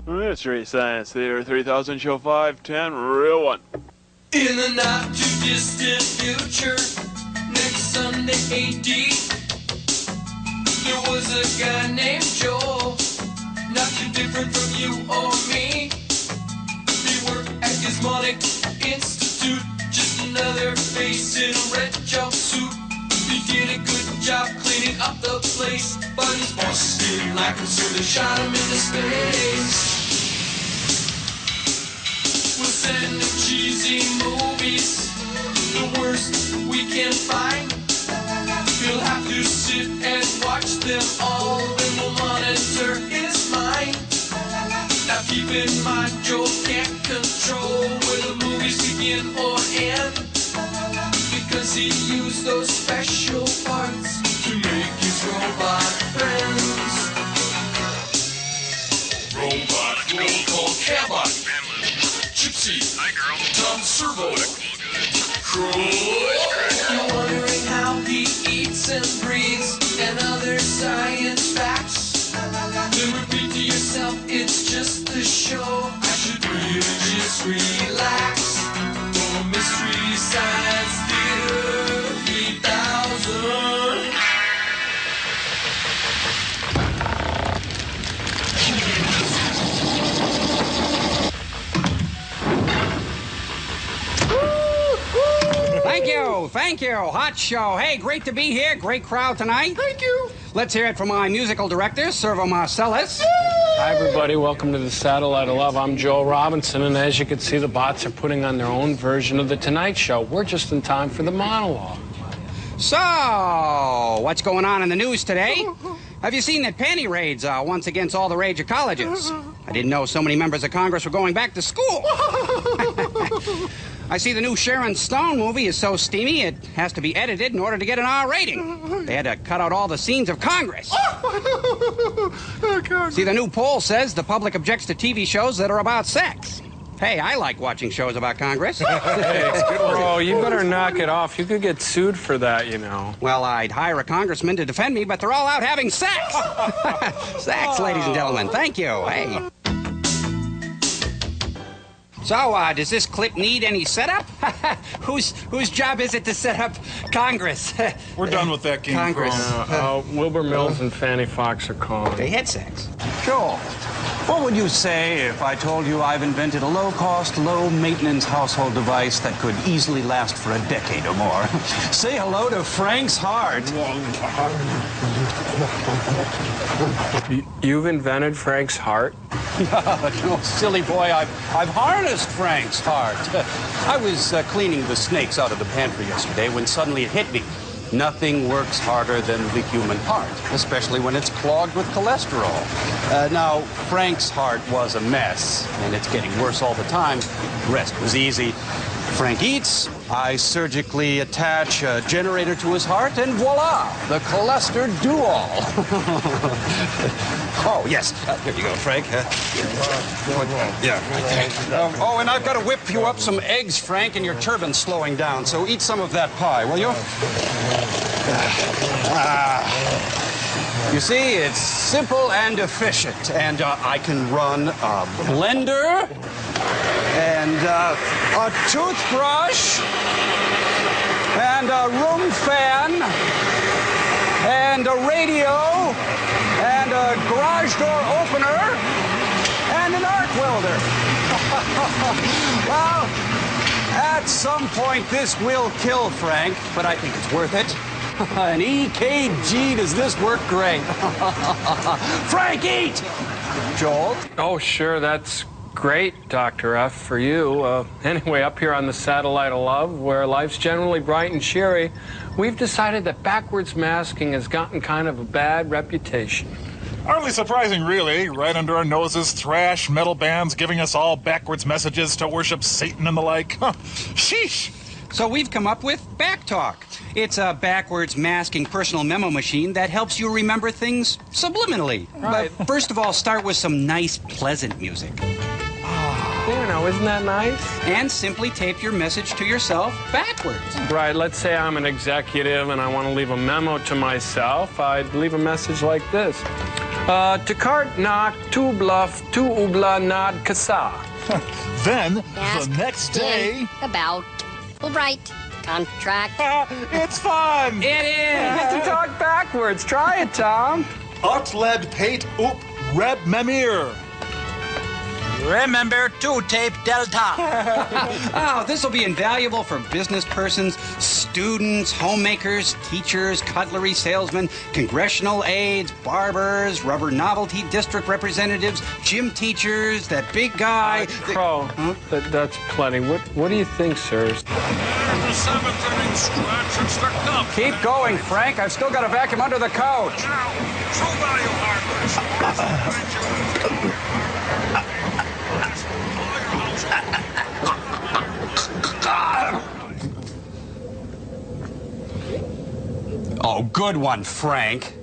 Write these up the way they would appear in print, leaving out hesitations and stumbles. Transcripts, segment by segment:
Mystery Science Theater 3000, Show 510, Real One. In the not too distant future, next Sunday AD, there was a guy named Joel, not too different from you or me. He worked at Gizmonic Institute, just another face in a red jumpsuit. He did a good job cleaning up the place, but his bosses didn't like him, so they shot him into space. We'll send him cheesy movies, the worst we can find. He'll have to sit and watch them all, then we'll monitor his mind. Now keep in mind, Joe can't control where the movies begin or end, because he used those special parts to make his robot friends. Robot, roll call, Cabot, Gypsy, hi girl, Tom Servo, you're wondering how he eats and breathes and other science facts. Then repeat to yourself, it's just a show. I should really just relax. For Mystery Science Theater 3000. Thank you. Hot show. Hey, great to be here. Great crowd tonight. Thank you. Let's hear it from my musical director, Servo Marcellus. Hi, everybody. Welcome to the Satellite of Love. I'm Joel Robinson, and as you can see, the bots are putting on their own version of The Tonight Show. We're just in time for the monologue. So, what's going on in the news today? Have you seen that panty raids are once against all the rage of colleges? I didn't know so many members of Congress were going back to school. I see the new Sharon Stone movie is so steamy it has to be edited in order to get an R rating. They had to cut out all the scenes of Congress. See, the new poll says the public objects to TV shows that are about sex. Hey, I like watching shows about Congress. Hey, bro, you better knock it off. You could get sued for that, you know. Well, I'd hire a congressman to defend me, but they're all out having sex. Sex, ladies and gentlemen. Thank you. Hey. So, does this clip need any setup? Whose job is it to set up Congress? We're done with that game. Congress. Wilbur Mills and Fannie Fox are calling. They had sex. Sure. What would you say if I told you I've invented a low-cost, low-maintenance household device that could easily last for a decade or more? Say hello to Frank's heart. You've invented Frank's heart? No, silly boy, I've harnessed Frank's heart. I was cleaning the snakes out of the pantry yesterday when suddenly it hit me. Nothing works harder than the human heart, especially when it's clogged with cholesterol. Now, Frank's heart was a mess, and it's getting worse all the time. The rest was easy. Frank eats, I surgically attach a generator to his heart, and voila, the cholesterol do-all. Oh, yes. Here you go, Frank. Yeah, right there. Oh, and I've got to whip you up some eggs, Frank, and your turban's slowing down, so eat some of that pie, will you? You see, it's simple and efficient, and I can run a blender and a toothbrush and a room fan and a radio and a garage door opener and an arc welder. Well, at some point this will kill Frank, but I think it's worth it. An EKG, does this work great? Frank, eat! Joel? Oh, sure, that's great, Dr. F, for you. Anyway, up here on the Satellite of Love, where life's generally bright and cheery, we've decided that backwards masking has gotten kind of a bad reputation. Hardly surprising, really. Right under our noses, thrash metal bands giving us all backwards messages to worship Satan and the like. Sheesh! So we've come up with Backtalk. It's a backwards masking personal memo machine that helps you remember things subliminally. Right. But first of all, start with some nice, pleasant music. You know, isn't that nice? And simply tape your message to yourself backwards. Right, let's say I'm an executive and I want to leave a memo to myself. I'd leave a message like this. To cart knock, to bluff, to ubla nod kasa. Then, Ask, the next day... about, right, contract. It's fun! It is! Get to talk backwards. Try it, Tom. Utled pate oop reb memir. Remember to tape Delta. Oh, this will be invaluable for business persons, students, homemakers, teachers, cutlery salesmen, congressional aides, barbers, rubber novelty district representatives, gym teachers, that big guy. Crow, that's plenty. What do you think, sirs? The seventh inning stretch. It's the cup. Keep going, Frank. I've still got a vacuum under the couch. Now, True Value Hardware. Oh, good one, Frank.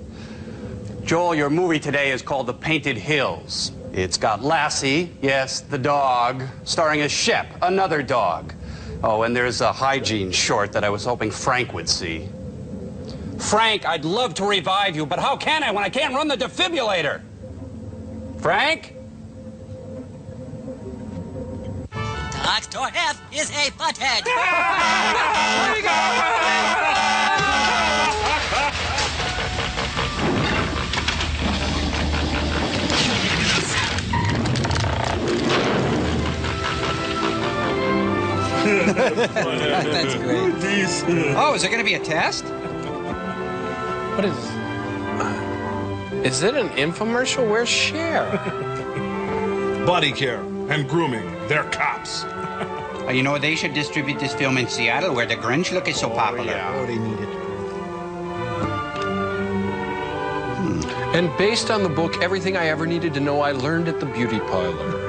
Joel, your movie today is called The Painted Hills. It's got Lassie, yes, the dog, starring as Shep, another dog. Oh, and there's a hygiene short that I was hoping Frank would see. Frank, I'd love to revive you, but how can I when I can't run the defibrillator? Frank? Dr. F is a butthead. That's great. Oh, is there going to be a test? What is... is it an infomercial? Where's Cher? Body care and grooming. They're cops. You know, they should distribute this film in Seattle where the Grinch look is so popular. Oh, they need it. And based on the book, everything I ever needed to know, I learned at the beauty parlor.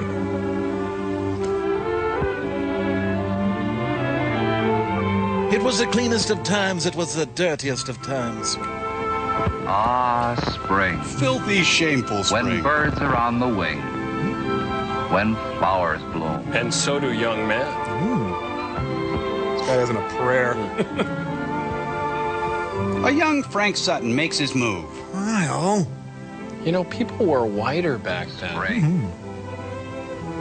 It was the cleanest of times, it was the dirtiest of times. Ah, spring. Filthy, shameful spring. When birds are on the wing. When flowers bloom. And so do young men. This guy isn't a prayer. A young Frank Sutton makes his move. Well, You know, people were whiter back then. Spring.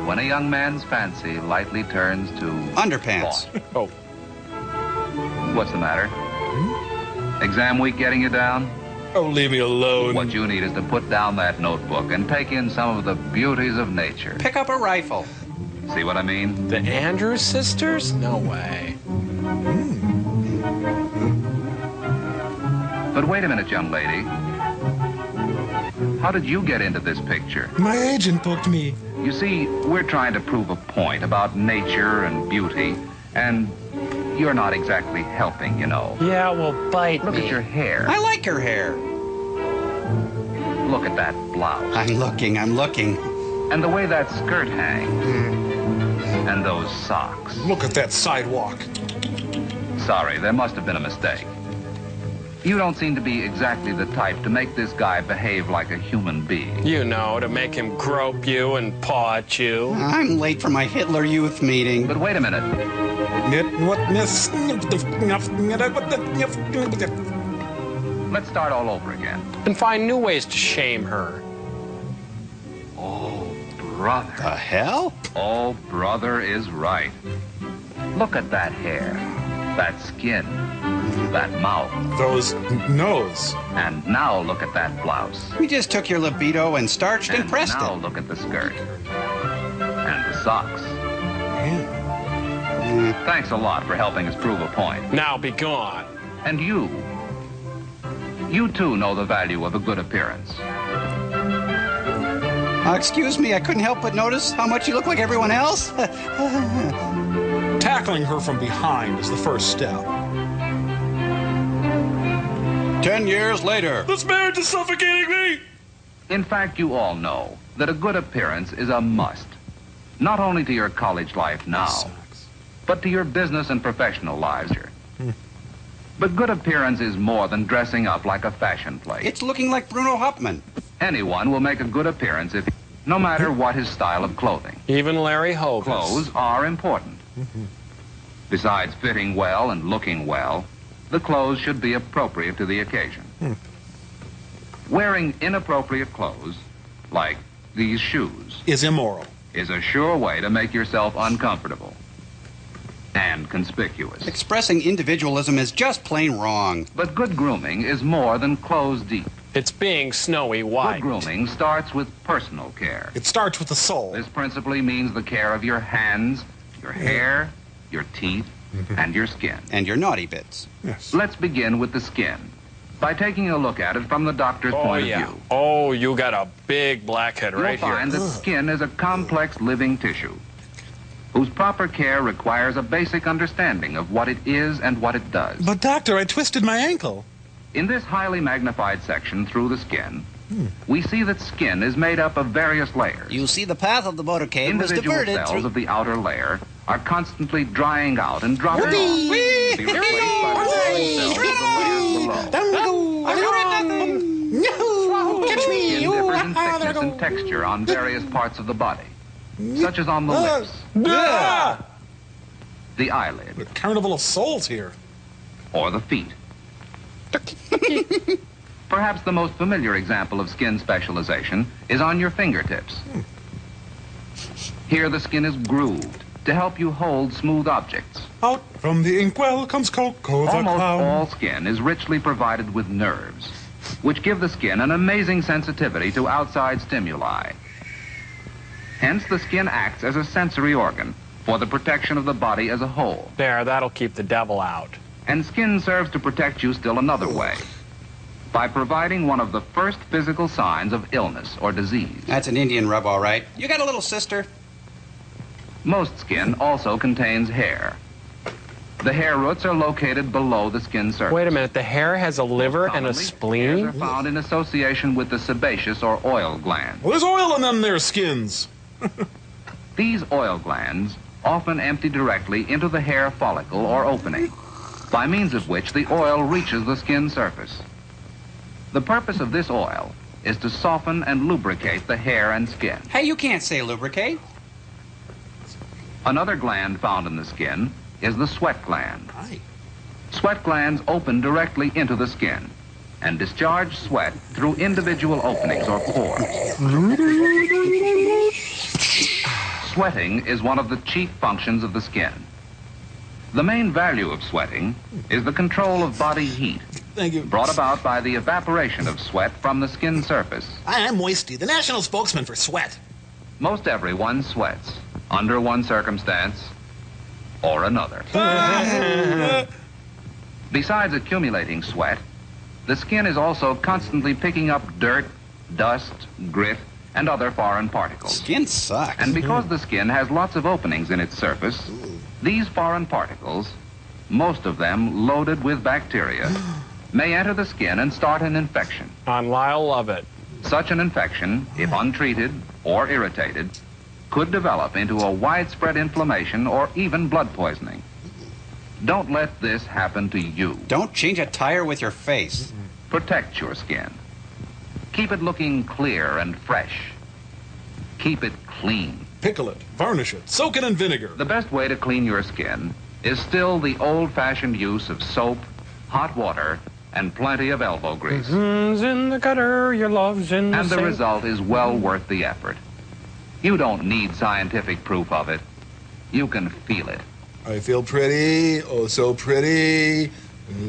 When a young man's fancy lightly turns to... Underpants. thought. Oh. What's the matter? Exam week getting you down? Oh, leave me alone. What you need is to put down that notebook and take in some of the beauties of nature. Pick up a rifle. See what I mean? The Andrews sisters? No way. But wait a minute, young lady. How did you get into this picture? my agent booked me. You see, we're trying to prove a point about nature and beauty, and you're not exactly helping, you know. Yeah, well, bite Look me. at your hair. I like her hair. Look at that blouse. I'm looking. And the way that skirt hangs. And those socks. Look at that sidewalk. Sorry, there must have been a mistake. You don't seem to be exactly the type to make this guy behave like a human being. You know, to make him grope you and paw at you. I'm late for my Hitler Youth meeting. But wait a minute. Let's start all over again. And find new ways to shame her. Oh, brother. The hell? Oh, brother is right. Look at that hair, that skin, that mouth. Those nose. And now look at that blouse. We just took your libido and starched and pressed now it. look at the skirt. And the socks. Thanks a lot for helping us prove a point. Now be gone. And you too know the value of a good appearance. Excuse me, I couldn't help but notice how much you look like everyone else. Tackling her from behind is the first step. 10 years later. This marriage is suffocating me! In fact, you all know that a good appearance is a must. Not only to your college life now, but to your business and professional lives here. But good appearance is more than dressing up like a fashion plate. It's looking like Bruno Hauptmann. Anyone will make a good appearance if, no matter what his style of clothing. Even Larry Hogan. Clothes are important. Besides fitting well and looking well, the clothes should be appropriate to the occasion. Wearing inappropriate clothes, like these shoes, Is immoral. is a sure way to make yourself uncomfortable and conspicuous. Expressing individualism is just plain wrong. But good grooming is more than clothes deep. It's being snowy Good white. grooming starts with personal care. It starts with the soul. This principally means the care of your hands, your hair, your teeth, and your skin. And your naughty bits. Yes. Let's begin with the skin by taking a look at it from the doctor's Oh, point yeah. of view. Oh, you got a big blackhead You'll right find here. that skin is a complex living tissue whose proper care requires a basic understanding of what it is and what it does. But, Doctor, I twisted my ankle. In this highly magnified section through the skin, we see that skin is made up of various layers. You see, the path of the motorcade was Individual diverted cells through... of the outer layer are constantly drying out and dropping off to be replaced by the cells of the layers below. Catch me! Skin differs in thickness and texture on various parts of the body, such as on the lips, the eyelid, The Carnival of Souls here. or the feet. Perhaps the most familiar example of skin specialization is on your fingertips. Here the skin is grooved to help you hold smooth objects. Out from the inkwell comes Coco the Almost clown. all skin is richly provided with nerves, which give the skin an amazing sensitivity to outside stimuli. Hence, the skin acts as a sensory organ for the protection of the body as a whole. There, that'll keep the devil out. And skin serves to protect you still another way, by providing one of the first physical signs of illness or disease. That's an Indian rub, all right. You got a little sister? Most skin also contains hair. The hair roots are located below the skin surface. Wait a minute, the hair has a liver and a Commonly, hairs spleen? are found in association with the sebaceous or oil glands. Well, there's oil in them there skins. These oil glands often empty directly into the hair follicle or opening, by means of which the oil reaches the skin surface. The purpose of this oil is to soften and lubricate the hair and skin. Hey, you can't say lubricate. Another gland found in the skin is the sweat gland. Aye. Sweat glands open directly into the skin and discharge sweat through individual openings or pores. Sweating is one of the chief functions of the skin. The main value of sweating is the control of body heat, Thank you. brought about by the evaporation of sweat from the skin surface. I'm Moisty, the national spokesman for sweat. Most everyone sweats, under one circumstance or another. Besides accumulating sweat, the skin is also constantly picking up dirt, dust, grit, and other foreign particles. Skin sucks. And because the skin has lots of openings in its surface, these foreign particles, most of them loaded with bacteria, may enter the skin and start an infection. On Lyle Lovett. Such an infection, if untreated or irritated, could develop into a widespread inflammation or even blood poisoning. Don't let this happen to you. Don't change a tire with your face. Protect your skin. Keep it looking clear and fresh. Keep it clean. Pickle it, varnish it, soak it in vinegar. The best way to clean your skin is still the old-fashioned use of soap, hot water, and plenty of elbow grease. In the gutter, your love's in the And the sink. result is well worth the effort. You don't need scientific proof of it. You can feel it. I feel pretty, oh so pretty.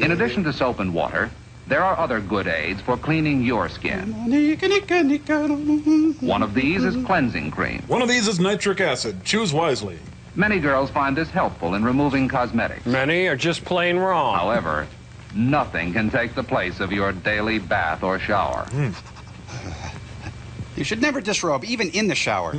In addition to soap and water, there are other good aids for cleaning your skin. One of these is cleansing cream. One of these is nitric acid. Choose wisely. Many girls find this helpful in removing cosmetics. Many are just plain wrong. However, nothing can take the place of your daily bath or shower. You should never disrobe, even in the shower.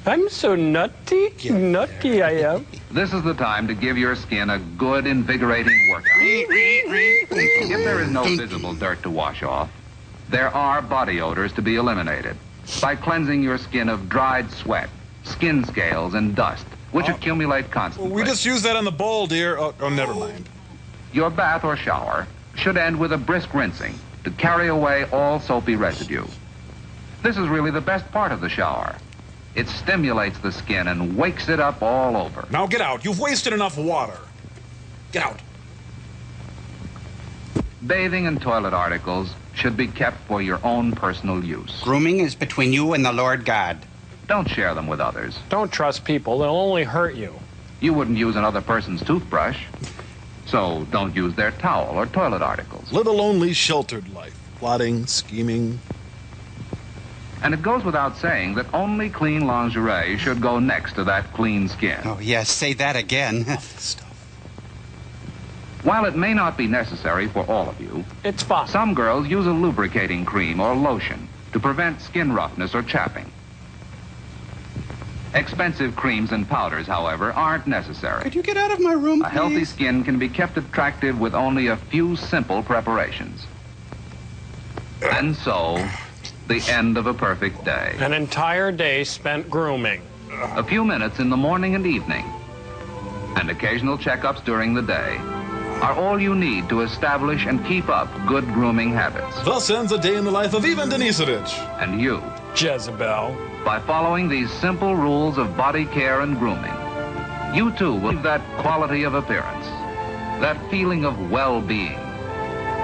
I'm so nutty. Nutty I am. This is the time to give your skin a good, invigorating workout. If there is no visible dirt to wash off, there are body odors to be eliminated by cleansing your skin of dried sweat, skin scales, and dust, which accumulate constantly. We just used that on the bowl, dear. Oh, never mind. Your bath or shower should end with a brisk rinsing to carry away all soapy residue. This is really the best part of the shower. It stimulates the skin and wakes it up all over. Now get out. You've wasted enough water. Get out. Bathing and toilet articles should be kept for your own personal use. Grooming is between you and the Lord God. Don't share them with others. Don't trust people. They'll only hurt you. You wouldn't use another person's toothbrush, so don't use their towel or toilet articles. Live a lonely, sheltered life. Plotting, scheming. And it goes without saying that only clean lingerie should go next to that clean skin. Oh, yes, say that again. While it may not be necessary for all of you, It's fun. some girls use a lubricating cream or lotion to prevent skin roughness or chapping. Expensive creams and powders, however, aren't necessary. Could you get out of my room, A healthy please? skin can be kept attractive with only a few simple preparations. And so, the end of a perfect day. An entire day spent grooming. A few minutes in the morning and evening, and occasional checkups during the day are all you need to establish and keep up good grooming habits. Thus ends a day in the life of Ivan Denisovich. And you, Jezebel. by following these simple rules of body care and grooming, you too will have that quality of appearance, that feeling of well-being,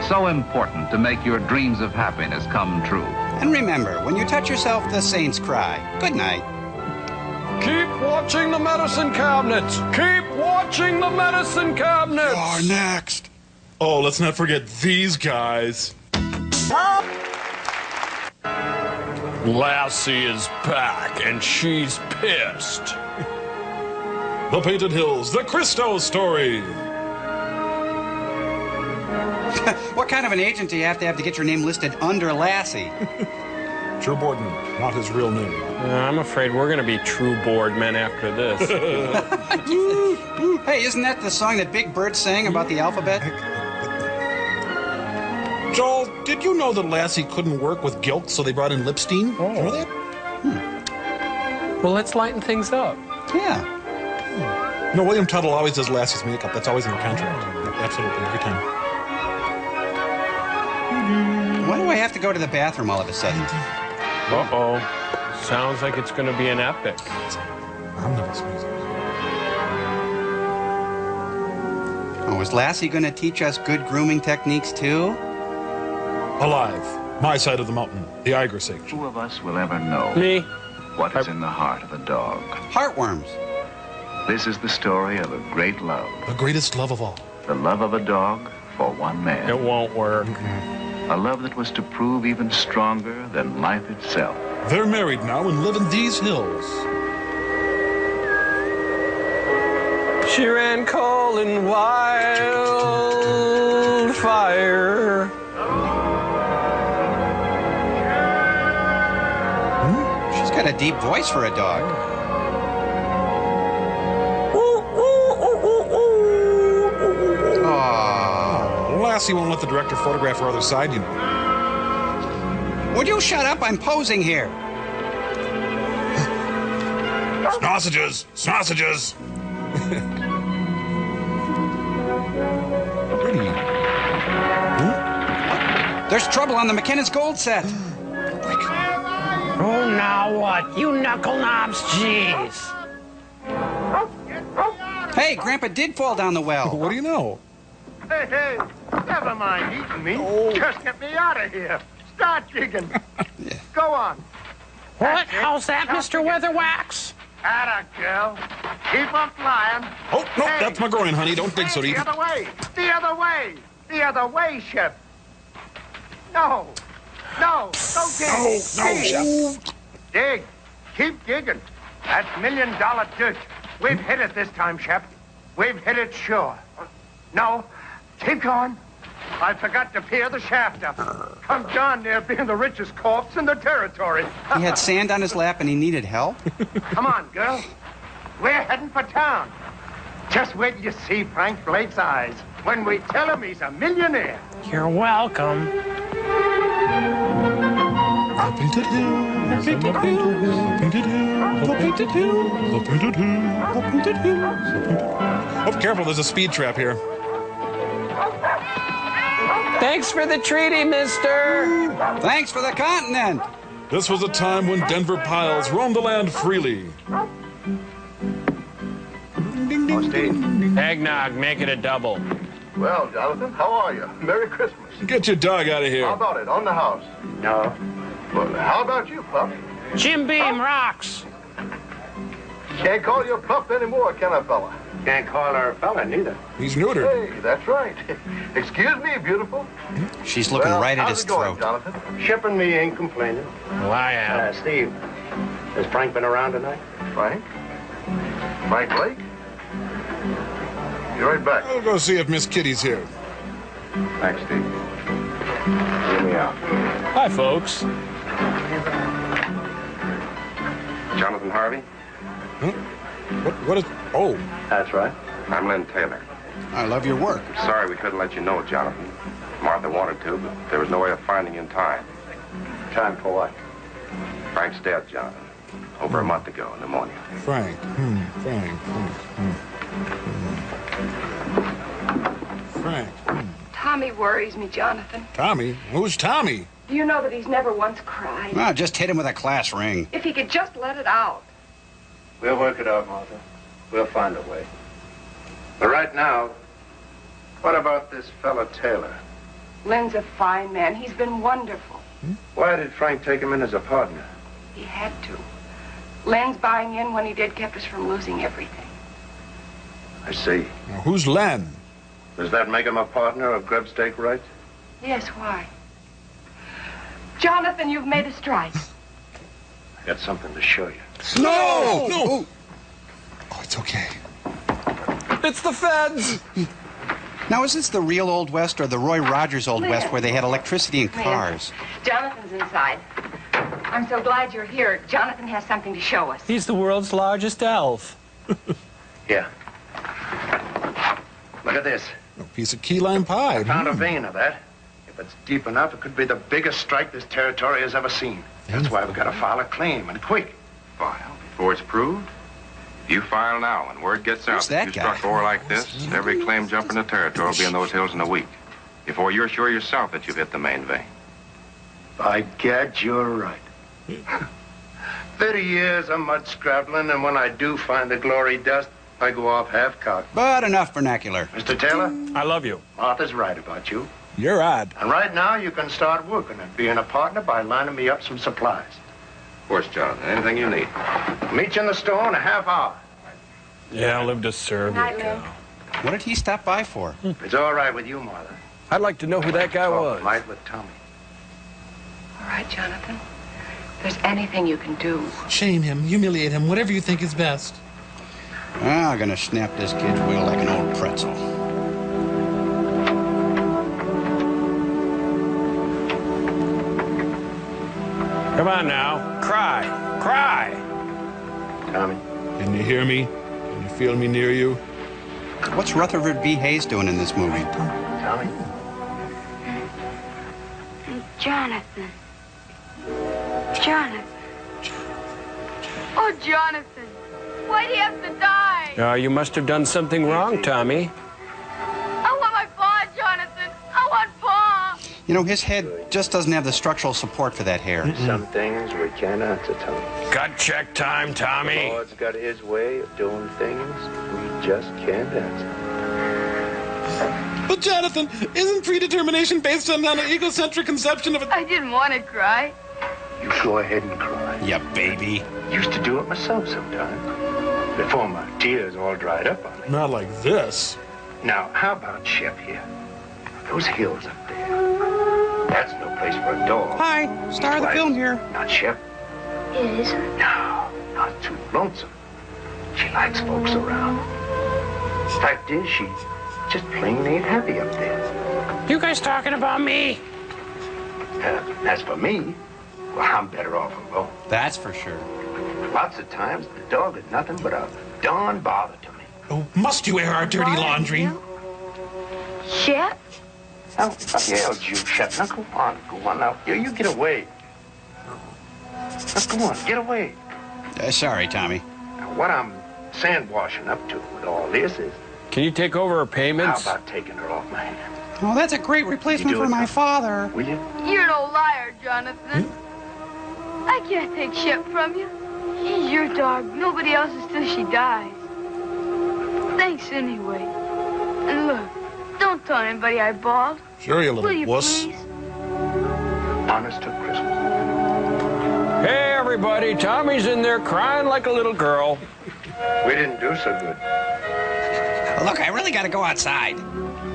so important to make your dreams of happiness come true. And remember, when you touch yourself, the saints cry. Good night. Keep watching the medicine cabinets. Keep watching the medicine cabinets. You're next. Oh, let's not forget these guys. Lassie is back, and she's pissed. The Painted Hills, the Christo story. What kind of an agent do you have to get your name listed under Lassie? Joe Borden, not his real name. I'm afraid we're going to be true bored men after this. Hey, isn't that the song that Big Bird sang about the alphabet? Joel, did you know that Lassie couldn't work with Gilk, so they brought in Lipstein? Oh. Did you know that? Well, let's lighten things up. Yeah. No, William Tuttle always does Lassie's makeup. That's always in the contract. Absolutely, every time. Why do I have to go to the bathroom all of a sudden? Uh-oh. Sounds like it's going to be an epic. I'm never sneezing. Oh, is Lassie going to teach us good grooming techniques, too? Alive. My side of the mountain. The Iger Sage. Who of us will ever know Me? what is in the heart of a dog? Heartworms. This is the story of a great love. The greatest love of all. The love of a dog for one man. It won't work. A love that was to prove even stronger than life itself. They're married now and live in these hills. She ran calling wildfire. She's got a deep voice for a dog. Aww. Lassie won't let the director photograph her other side, you know. Would you shut up? I'm posing here. Sausages! Sausages! Pretty. There's trouble on the McKinnis Gold set. Oh, now what? You knuckle knobs, jeez. Hey, Grandpa did fall down the well. What do you know? Hey, hey, never mind eating me. Just get me out of here. Start digging. Go on. What? How's that, Mr. Weatherwax? Atta girl. Keep on flying. Oh, no, Hey. that's my groin, honey. Don't dig so deep. The other way. The other way. The other way, Shep. No. No. Go dig. No, Dig. Shep. Dig. Keep digging. That's $1 million dirt. We've hit it this time, Shep. We've hit it sure. No. Keep going. I forgot to peer the shaft up. I'm darn near being the richest corpse in the territory. He had sand on his lap and he needed help. Come on, girl. We're heading for town. Just wait till you see Frank Blake's eyes when we tell him he's a millionaire. You're welcome. The Painted Hills. The Painted Hills. The Painted Hills. The Painted Hills. The Painted Hills. The Painted Hills. Oh, careful, there's a speed trap here. Thanks for the treaty, mister. Thanks for the continent. This was a time when Denver Piles roamed the land freely. Oh, Steve. Eggnog, make it a double. Well, Jonathan, how are you? Merry Christmas. Get your dog out of here. How about it? On the house? No. Well, how about you, Pup? Jim Beam rocks. Can't call you a pup anymore, can I, fella? Can't call her a fella, neither. He's neutered. Hey, that's right. Excuse me, beautiful. She's looking right at his how's it going, throat. Jonathan? Shipping me ain't complaining. Well, I am. Steve, has Frank been around tonight? Frank? Frank Blake? Be right back. I'll go see if Miss Kitty's here. Thanks, Steve. Hear me out. Hi, folks. Jonathan Harvey? Huh? What is... Oh. That's right. I'm Lynn Taylor. I love your work. Sorry we couldn't let you know, Jonathan. Martha wanted to, but there was no way of finding you in time. Time for what? Frank's dead, Jonathan. Over a month ago, pneumonia. Frank. Frank. Frank. Tommy worries me, Jonathan. Tommy? Who's Tommy? Do you know that he's never once cried? Well, just hit him with a class ring. If he could just let it out. We'll work it out, Martha. We'll find a way. But right now, what about this fella Taylor? Lynn's a fine man. He's been wonderful. Why did Frank take him in as a partner? He had to. Lynn's buying in when he did kept us from losing everything. I see. Now, who's Len? Does that make him a partner of grub stake rights? Yes, why? Jonathan, you've made a strike. I got something to show you. No! No! Oh, it's okay. It's the feds! Now, is this the real Old West or the Roy Rogers Old West where they had electricity and cars? Jonathan's inside. I'm so glad you're here. Jonathan has something to show us. He's the world's largest elf. Yeah. Look at this. A piece of key lime pie. I found a vein of that. If it's deep enough, it could be the biggest strike this territory has ever seen. That's why we've got to file a claim, and quick. File before it's proved? You file now, and word gets out Who's that you guy? struck ore like this, every claim jump in the territory will be in those hills in a week. Before you're sure yourself that you've hit the main vein. By gad, you're right. 30 years of mud scrabbling, and when I do find the glory dust, I go off half-cocked. But enough vernacular. Mr. Taylor? I love you. Martha's right about you. You're odd. And right now, you can start working at being a partner by lining me up some supplies. Of course, Jonathan. Anything you need. Meet you in the store in a half hour. Yeah, live to serve. Night, Lynn. What did he stop by for? It's all right with you, Martha. I'd like to know who that guy was. Might with Tommy. All right, Jonathan. If there's anything you can do. Shame him, humiliate him, whatever you think is best. I'm gonna snap this kid's wheel like an old pretzel. Come on now. Cry. Cry. Tommy. Can you hear me? Can you feel me near you? What's Rutherford B. Hayes doing in this movie? Tommy. Jonathan. Jonathan. Oh, Jonathan. Why'd he have to die? You must have done something wrong, Tommy. I want my paw, Jonathan. I want paw. You know, his head just doesn't have the structural support for that hair. Some things we can't answer, Tommy. Gut check time, Tommy. Lord's got his way of doing things we just can't answer. But Jonathan, isn't predetermination based on an egocentric conception of it? I didn't want to cry. You go ahead and cry. Yeah, baby. Used to do it myself sometimes. Before my tears all dried up on me. Not like this. Now, how about Shep here? Those hills up there. That's no place for a dog. Hi, star of the film here. Not Shep. It isn't. No, not too lonesome. She likes folks around. Fact is, she just plain ain't happy up there. You guys talking about me? As for me, well, I'm better off alone. That's for sure. Lots of times, the dog is nothing but a darn bother to me. Oh, must you air our dirty laundry? Shep? Now, I yelled you, Shep. Now, go on now. You get away. Now, come on, get away. Sorry, Tommy. Now, what I'm sandwashing up to with all this is... Can you take over her payments? How about taking her off my hands? Oh, that's a great replacement for my father. Will you? You're no liar, Jonathan. I can't take Shep from you. She's your dog. Nobody else's till she dies. Thanks anyway. And look, don't Don't tell anybody I bawled. Sure, you Will little you wuss. please? Honest to Christmas. Hey, everybody, Tommy's in there crying like a little girl. We didn't do so good. Look, I really got to go outside.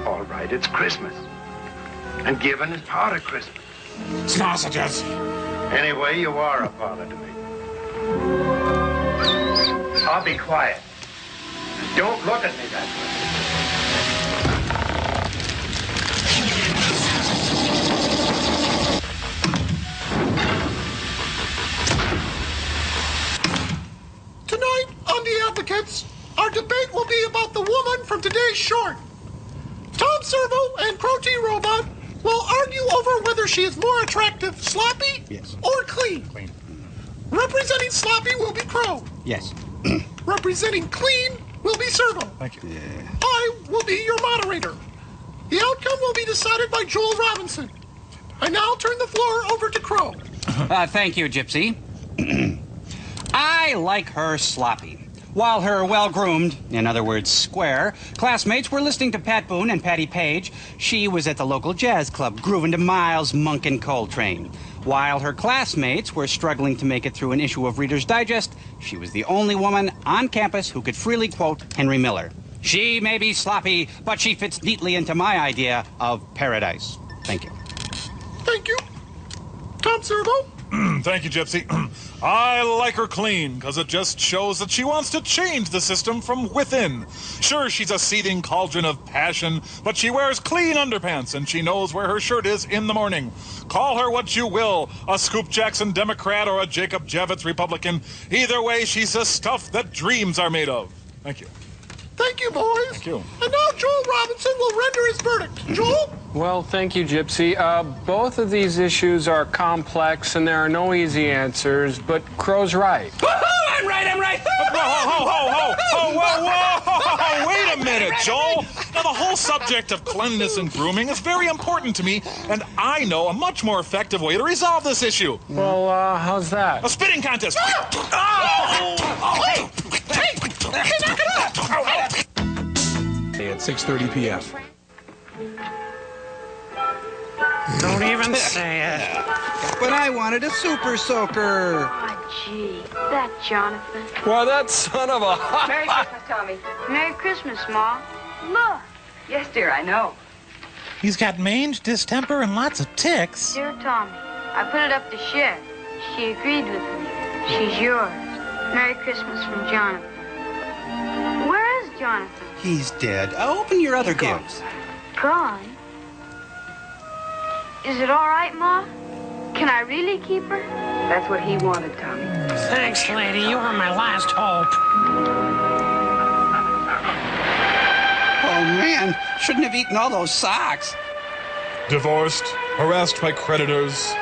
All right, it's Christmas. And giving is part of Christmas. Sausages. Anyway, you are a father to me. I'll be quiet. Don't look at me that way. Tonight, on The Advocates, our debate will be about the woman from today's short. Tom Servo and Crow-T Robot will argue over whether she is more attractive sloppy or clean. Representing sloppy will be Crow. Yes. Representing clean will be Servo. Thank you. I will be your moderator. The outcome will be decided by Joel Robinson. I now turn the floor over to Crow. Thank you, Gypsy. I like her sloppy. While her well-groomed, in other words, square, classmates were listening to Pat Boone and Patty Page, she was at the local jazz club grooving to Miles, Monk, and Coltrane. While her classmates were struggling to make it through an issue of Reader's Digest, she was the only woman on campus who could freely quote Henry Miller. She may be sloppy, but she fits neatly into my idea of paradise. Thank you. Thank you. Tom Servo? Thank you, Gypsy. I like her clean, because it just shows that she wants to change the system from within. Sure, she's a seething cauldron of passion, but she wears clean underpants, and she knows where her shirt is in the morning. Call her what you will, a Scoop Jackson Democrat or a Jacob Javits Republican. Either way, she's the stuff that dreams are made of. Thank you. Thank you, boys. Thank you. And now Joel Robinson will render his verdict. Joel? Well, thank you, Gypsy. Both of these issues are complex, and there are no easy answers, but Crow's right. I'm right. Whoa, wait a minute, Joel. Now, the whole subject of cleanliness and grooming is very important to me, and I know a much more effective way to resolve this issue. Well, how's that? A spitting contest. Hey, knock it off! At 6:30 p.m. Don't even say it. But I wanted a super soaker. Oh, gee. That Jonathan. Well, that son of a... Merry Christmas, Tommy. Merry Christmas, Ma. Look. Yes, dear, I know. He's got mange, distemper, and lots of ticks. Dear Tommy, I put it up to Cher. She agreed with me. She's yours. Merry Christmas from Jonathan. Where is Jonathan? He's dead. Open your other gifts. Gone? Is it all right, Ma? Can I really keep her? That's what he wanted, Tommy. Thanks, lady. You were my last hope. Oh, man. Shouldn't have eaten all those socks. Divorced, harassed by creditors.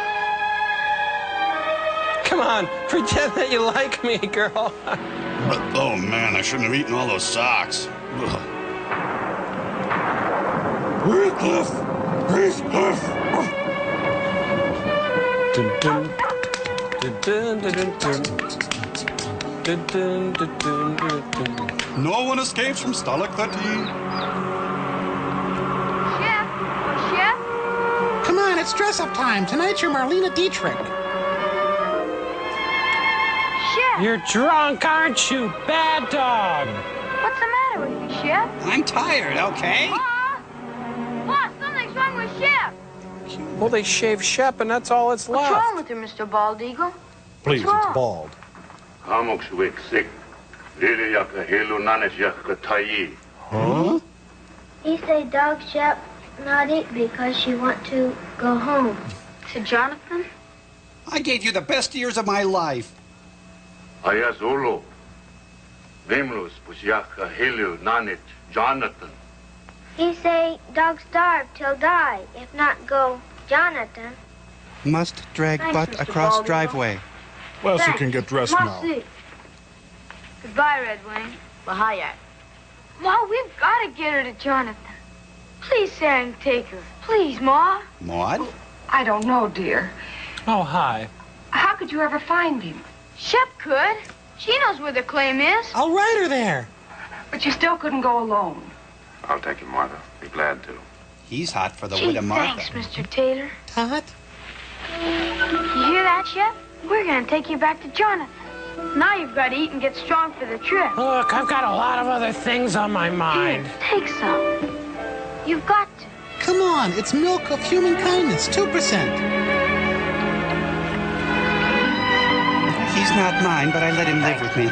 Come on, pretend that you like me, girl. Oh, man, I shouldn't have eaten all those socks. Heathcliff! Heathcliff! Dun, dun. Dun, dun, dun, dun, dun. Dun, dun, dun, dun, dun, dun. No one escapes from Stalactite. Chef? Oh, Chef? Come on, it's dress-up time. Tonight's your Marlena Dietrich. Chef? You're drunk, aren't you, bad dog? What's the matter with you, Chef? I'm tired, okay? Ma, something's wrong with Chef. Well, they shaved Shep, and that's all that's What's left. wrong with her, Mr. Bald Eagle? Please, What's it's wrong? bald. Huh? He say dog Shep not eat because she want to go home. To Jonathan? I gave you the best years of my life. Jonathan. He say dog starve till die, if not go Jonathan. Must drag Thanks, butt Mr. across Bald Eagle. driveway. Lassie Thanks. can get dressed now. Merci. Goodbye, Red Wing. Lahayat. Ma, we've got to get her to Jonathan. Please say I can take her. Please, Ma. Maud? I don't know, dear. Oh, hi. How could you ever find him? Shep could. She knows where the claim is. I'll ride her there. But you still couldn't go alone. I'll take him, Martha. Be glad to. He's hot for the Gee, widow Martha. thanks, Mr. Tater. Hot? You hear that, Chef? We're gonna take you back to Jonathan. Now you've got to eat and get strong for the trip. Look, I've got a lot of other things on my mind. Here, take some. You've got to. Come on, it's milk of human kindness, 2%. He's not mine, but I let him live with me.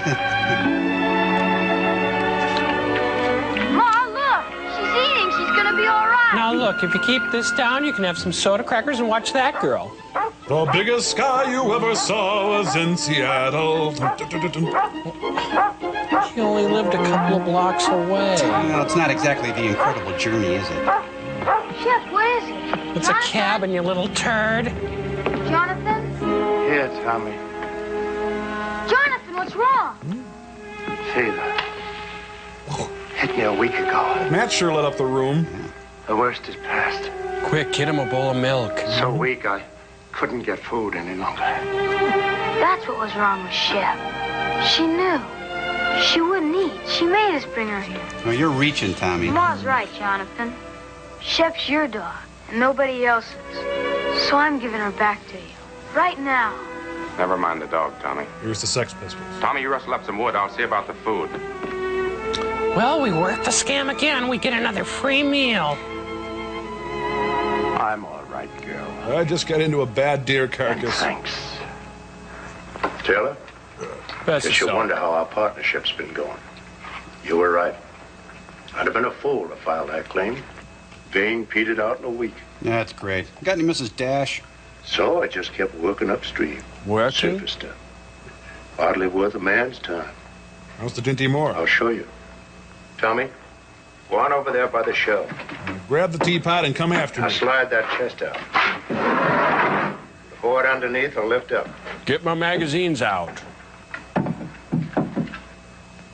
Ma, look! She's eating. She's gonna be all right. Now look, if you keep this down, you can have some soda crackers and watch that girl. The biggest sky you ever saw was in Seattle. She only lived a couple of blocks away. Well, it's not exactly the incredible journey, is it? Chef, what is it? It's a cabin, you little turd. Jonathan? Here, Tommy. Jonathan, what's wrong? Fever. Hit me a week ago. Matt sure lit up the room. The worst is past. Quick, get him a bowl of milk. So weak, I couldn't get food any longer. That's what was wrong with Chef. She knew. She wouldn't eat. She made us bring her here. Well, you're reaching, Tommy. Ma's right, Jonathan. Chef's your dog, and nobody else's. So I'm giving her back to you. Right now. Never mind the dog, Tommy. Here's the Sex Pistols. Tommy, you rustle up some wood. I'll see about the food. Well, we worked the scam again. We get another free meal. I'm all right, girl. I just got into a bad deer carcass. Thanks. Taylor? Best Guess you wonder how our partnership's been going. You were right. I'd have been a fool to file that claim. Vein petered out in a week. Yeah, that's great. Got any Mrs. Dash? So I just kept working upstream. Working? Surface stuff. Hardly worth a man's time. How's the Dinty Moore? I'll show you. Tommy, go on over there by the shelf. Grab the teapot and come after Now me. slide that chest out. The board underneath will lift up. Get my magazines out.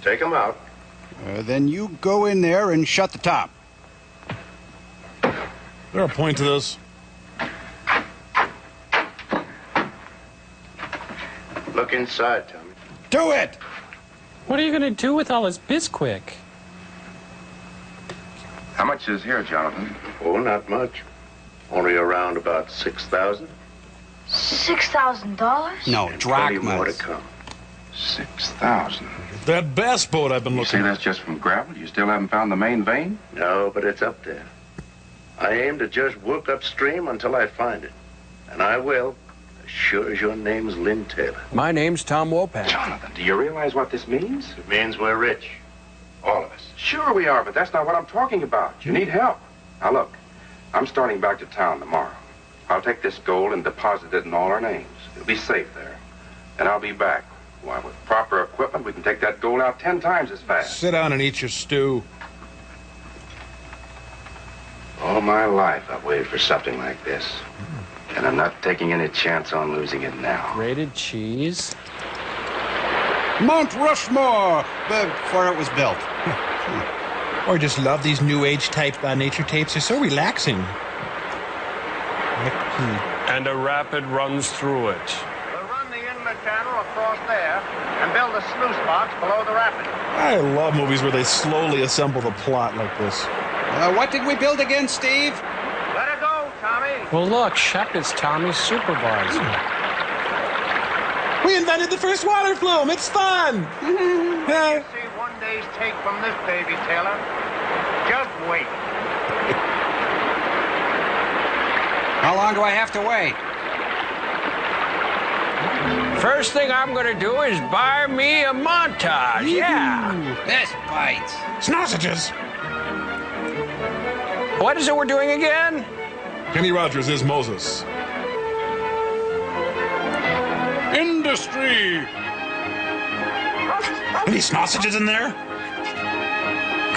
Take them out. Then you go in there and shut the top. Is there a point to this? Look inside, Tommy. Do it! What are you going to do with all this Bisquick? How much is here, Jonathan? Oh, not much. Only around about 6,000. $6,000? No, Plenty more to drachmas. come. 6,000. That bass boat I've been You looking say that's just from gravel? You still haven't found the main vein? No, but it's up there. I aim to just work upstream until I find it. And I will, as sure as your name's Lynn Taylor. My name's Tom Wopat. Jonathan, do you realize what this means? It means we're rich. All of us. Sure we are, but that's not what I'm talking about. You need help. Now look, I'm starting back to town tomorrow. I'll take this gold and deposit it in all our names. It'll be safe there. And I'll be back. Why, with proper equipment, we can take that gold out 10 times as fast. Sit down and eat your stew. All my life, I've waited for something like this. And I'm not taking any chance on losing it now. Grated cheese. Mount Rushmore! Before it was built. Or just love these new age type nature tapes. They're so relaxing. And a rapid runs through it. We'll run the inlet channel across there and build a sluice box below the rapid. I love movies where they slowly assemble the plot like this. What did we build again, Steve? Let her go, Tommy. Well, look, Shep is Tommy's supervisor. We invented the first water plume. It's fun. You see one day's take from this baby, Taylor. Just wait. How long do I have to wait? First thing I'm going to do is buy me a montage. Yeah. This bites. Sausages. What is it we're doing again? Kenny Rogers is Moses. Industry! Any sausages in there?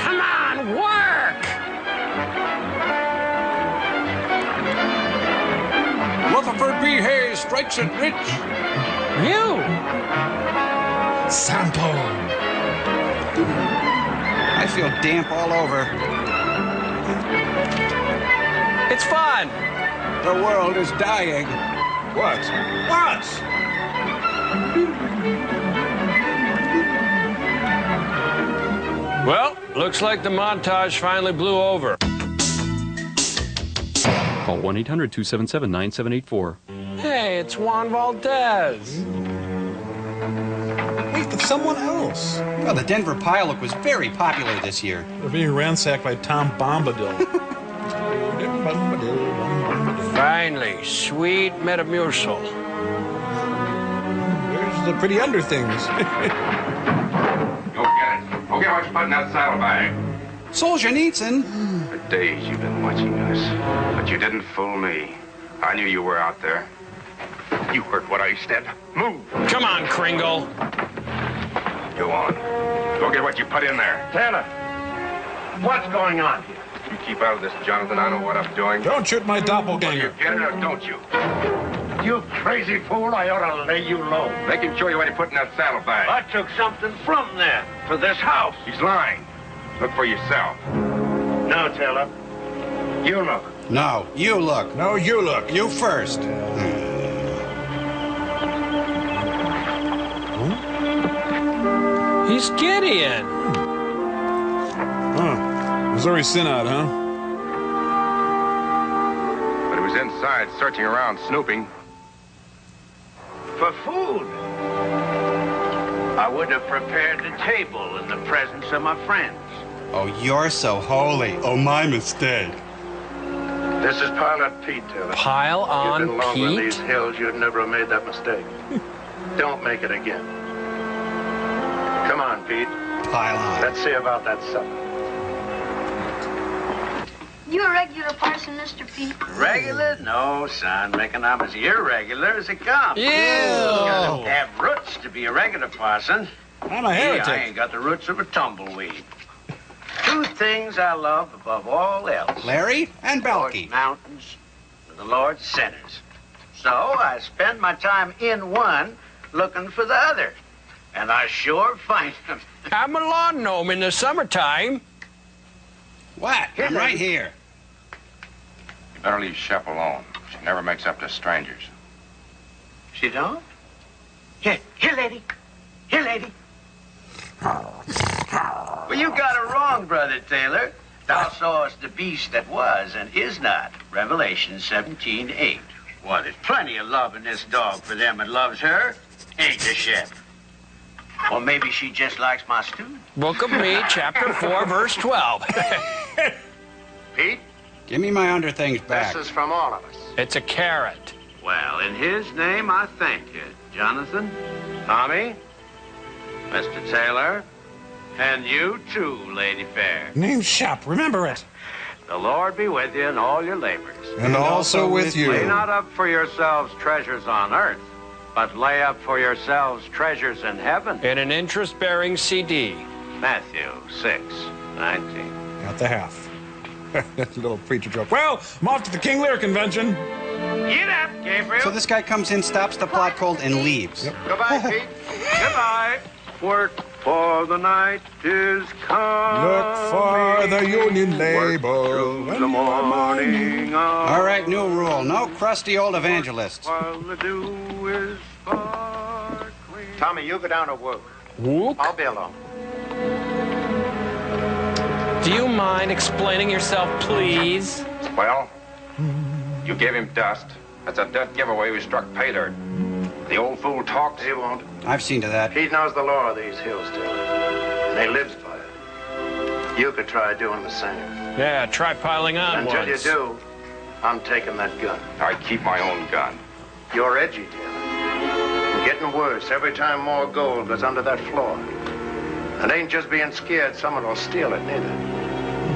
Come on, work! Rutherford B. Hayes strikes it rich. You! Sample. I feel damp all over. It's fun! The world is dying. What? What? Well, looks like the montage finally blew over. Call 1-800-277-9784. Hey, it's Juan Valdez. Wait, but someone else. Well, the Denver Pilot was very popular this year. They're being ransacked by Tom Bombadil. Finally, sweet Metamucil. Where's the pretty underthings? Go get it. Go get what you put in that saddlebag. Solzhenitsyn. For days you've been watching us, but you didn't fool me. I knew you were out there. You heard what I said. Move. Come on, Kringle. Go on. Go get what you put in there. Taylor, what's going on here? You keep out of this, Jonathan. I know what I'm doing. Don't shoot my Well, doppelganger. you get it or don't you? You crazy fool, I ought to lay you low. Make him show you what he put in that saddlebag. I took something from there for this house. He's lying. Look for yourself. No, Taylor. You look. No, you look. No, you look. You first. He's Gideon. Huh. Missouri Synod, huh? But he was inside searching around, snooping. For food. I would have prepared the table in the presence of my friends. Oh, you're so holy. Oh, my mistake. This is Pilot Pete, Taylor. Pile on You've been longer in Pete? these hills, you'd never have made that mistake. Don't make it again. Come on, Pete. Pile on. Let's see about that supper. You a regular parson, Mr. Pete? Regular? No, son. Reckon I'm as irregular as it comes. Ew. Gotta have roots to be a regular parson. I'm a heretic. I ain't got the roots of a tumbleweed. Two things I love above all else. Larry and Belky. Mountains and the Lord's sinners. So I spend my time in one looking for the other. And I sure find them. I'm a lawn gnome in the summertime. What? I'm right here. You better leave Shep alone. She never makes up to strangers. She don't? Here, lady. Here, lady. Well, you got it wrong, Brother Taylor. Thou sawest the beast that was and is not. Revelation 17:8. Well, there's plenty of love in this dog for them that loves her. Ain't there, Shep? Or maybe she just likes my stew. Book of Me, chapter 4, verse 12. Pete, Give me my underthings back. this is from all of us. It's a carrot. Well, in his name, I thank you, Jonathan, Tommy, Mr. Taylor, and you too, Lady Fair. Name's Shep. Remember it. The Lord be with you in all your labors. And also with you. Lay not up for yourselves treasures on earth, but lay up for yourselves treasures in heaven. In an interest-bearing CD. Matthew 6:19. Got the half. That's a little preacher joke. Well, I'm off to the King Lear convention. Get up, Gabriel. So this guy comes in, stops the plot cold, and leaves. Yep. Goodbye, Pete. Goodbye. Work for the night is coming. Look for the union label. Through the morning All right, new rule. No crusty old evangelists. while the dew is sparkling. Tommy, you go down to work. Whoop. I'll be alone. Do you mind explaining yourself, please? Well, you gave him dust. That's a dead giveaway we struck pay dirt. The old fool talks. He won't. I've seen to that. Pete knows the law of these hills, Taylor. And he lives by it. You could try doing the same. Yeah, try piling on Until once. you do, I'm taking that gun. I keep my own gun. You're edgy, Taylor. Getting worse every time more gold goes under that floor. And ain't just being scared someone will steal it, neither.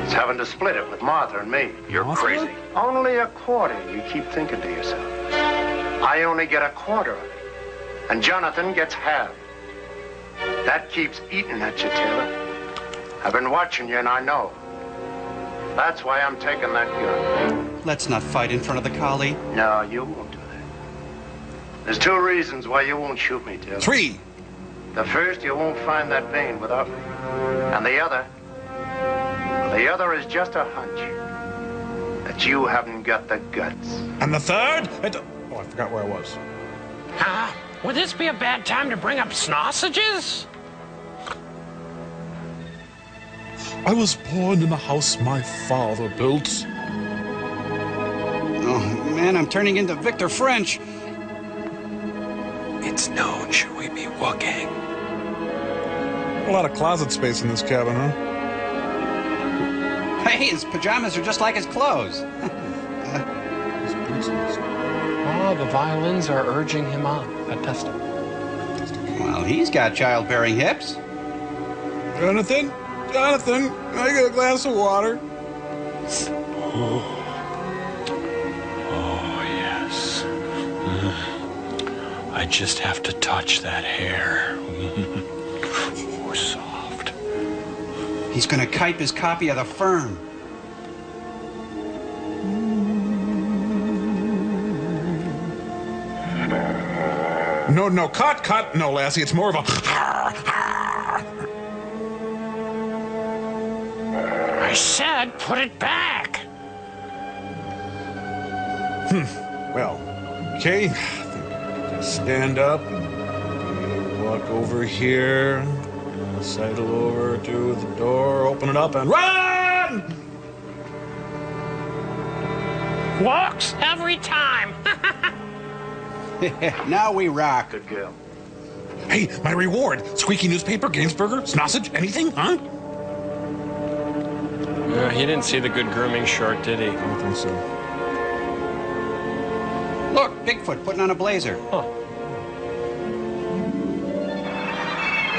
It's having to split it with Martha and me. You're crazy. Only a quarter, you keep thinking to yourself. I only get a quarter of it. And Jonathan gets half. That keeps eating at you, Taylor. I've been watching you and I know. That's why I'm taking that gun. Let's not fight in front of the collie. No, you won't do that. There's two reasons why you won't shoot me, Taylor. 3. The first, you won't find that vein without me. And the other is just a hunch. That you haven't got the guts. And the third? Oh, I forgot where I was. Would this be a bad time to bring up sausages? I was born in the house my father built. Oh, man, I'm turning into Victor French. It's known, should we be walking? A lot of closet space in this cabin, huh? Hey, his pajamas are just like his clothes. Oh, the violins are urging him on. Test him. Well, he's got childbearing hips. Jonathan, can I get a glass of water? Oh, yes. I just have to touch that hair. Oh, soft. He's gonna type his copy of the firm. No, cut. No, Lassie, it's more of a... I said put it back. Well, okay. Just stand up and walk over here. Sidle over to the door, open it up, and run! Walks every time. Now we rock. Good girl. Hey, my reward. Squeaky newspaper, Gainsburger, sausage, anything, huh? He didn't see the good grooming short, did he? I don't think so. Look, Bigfoot putting on a blazer. Huh.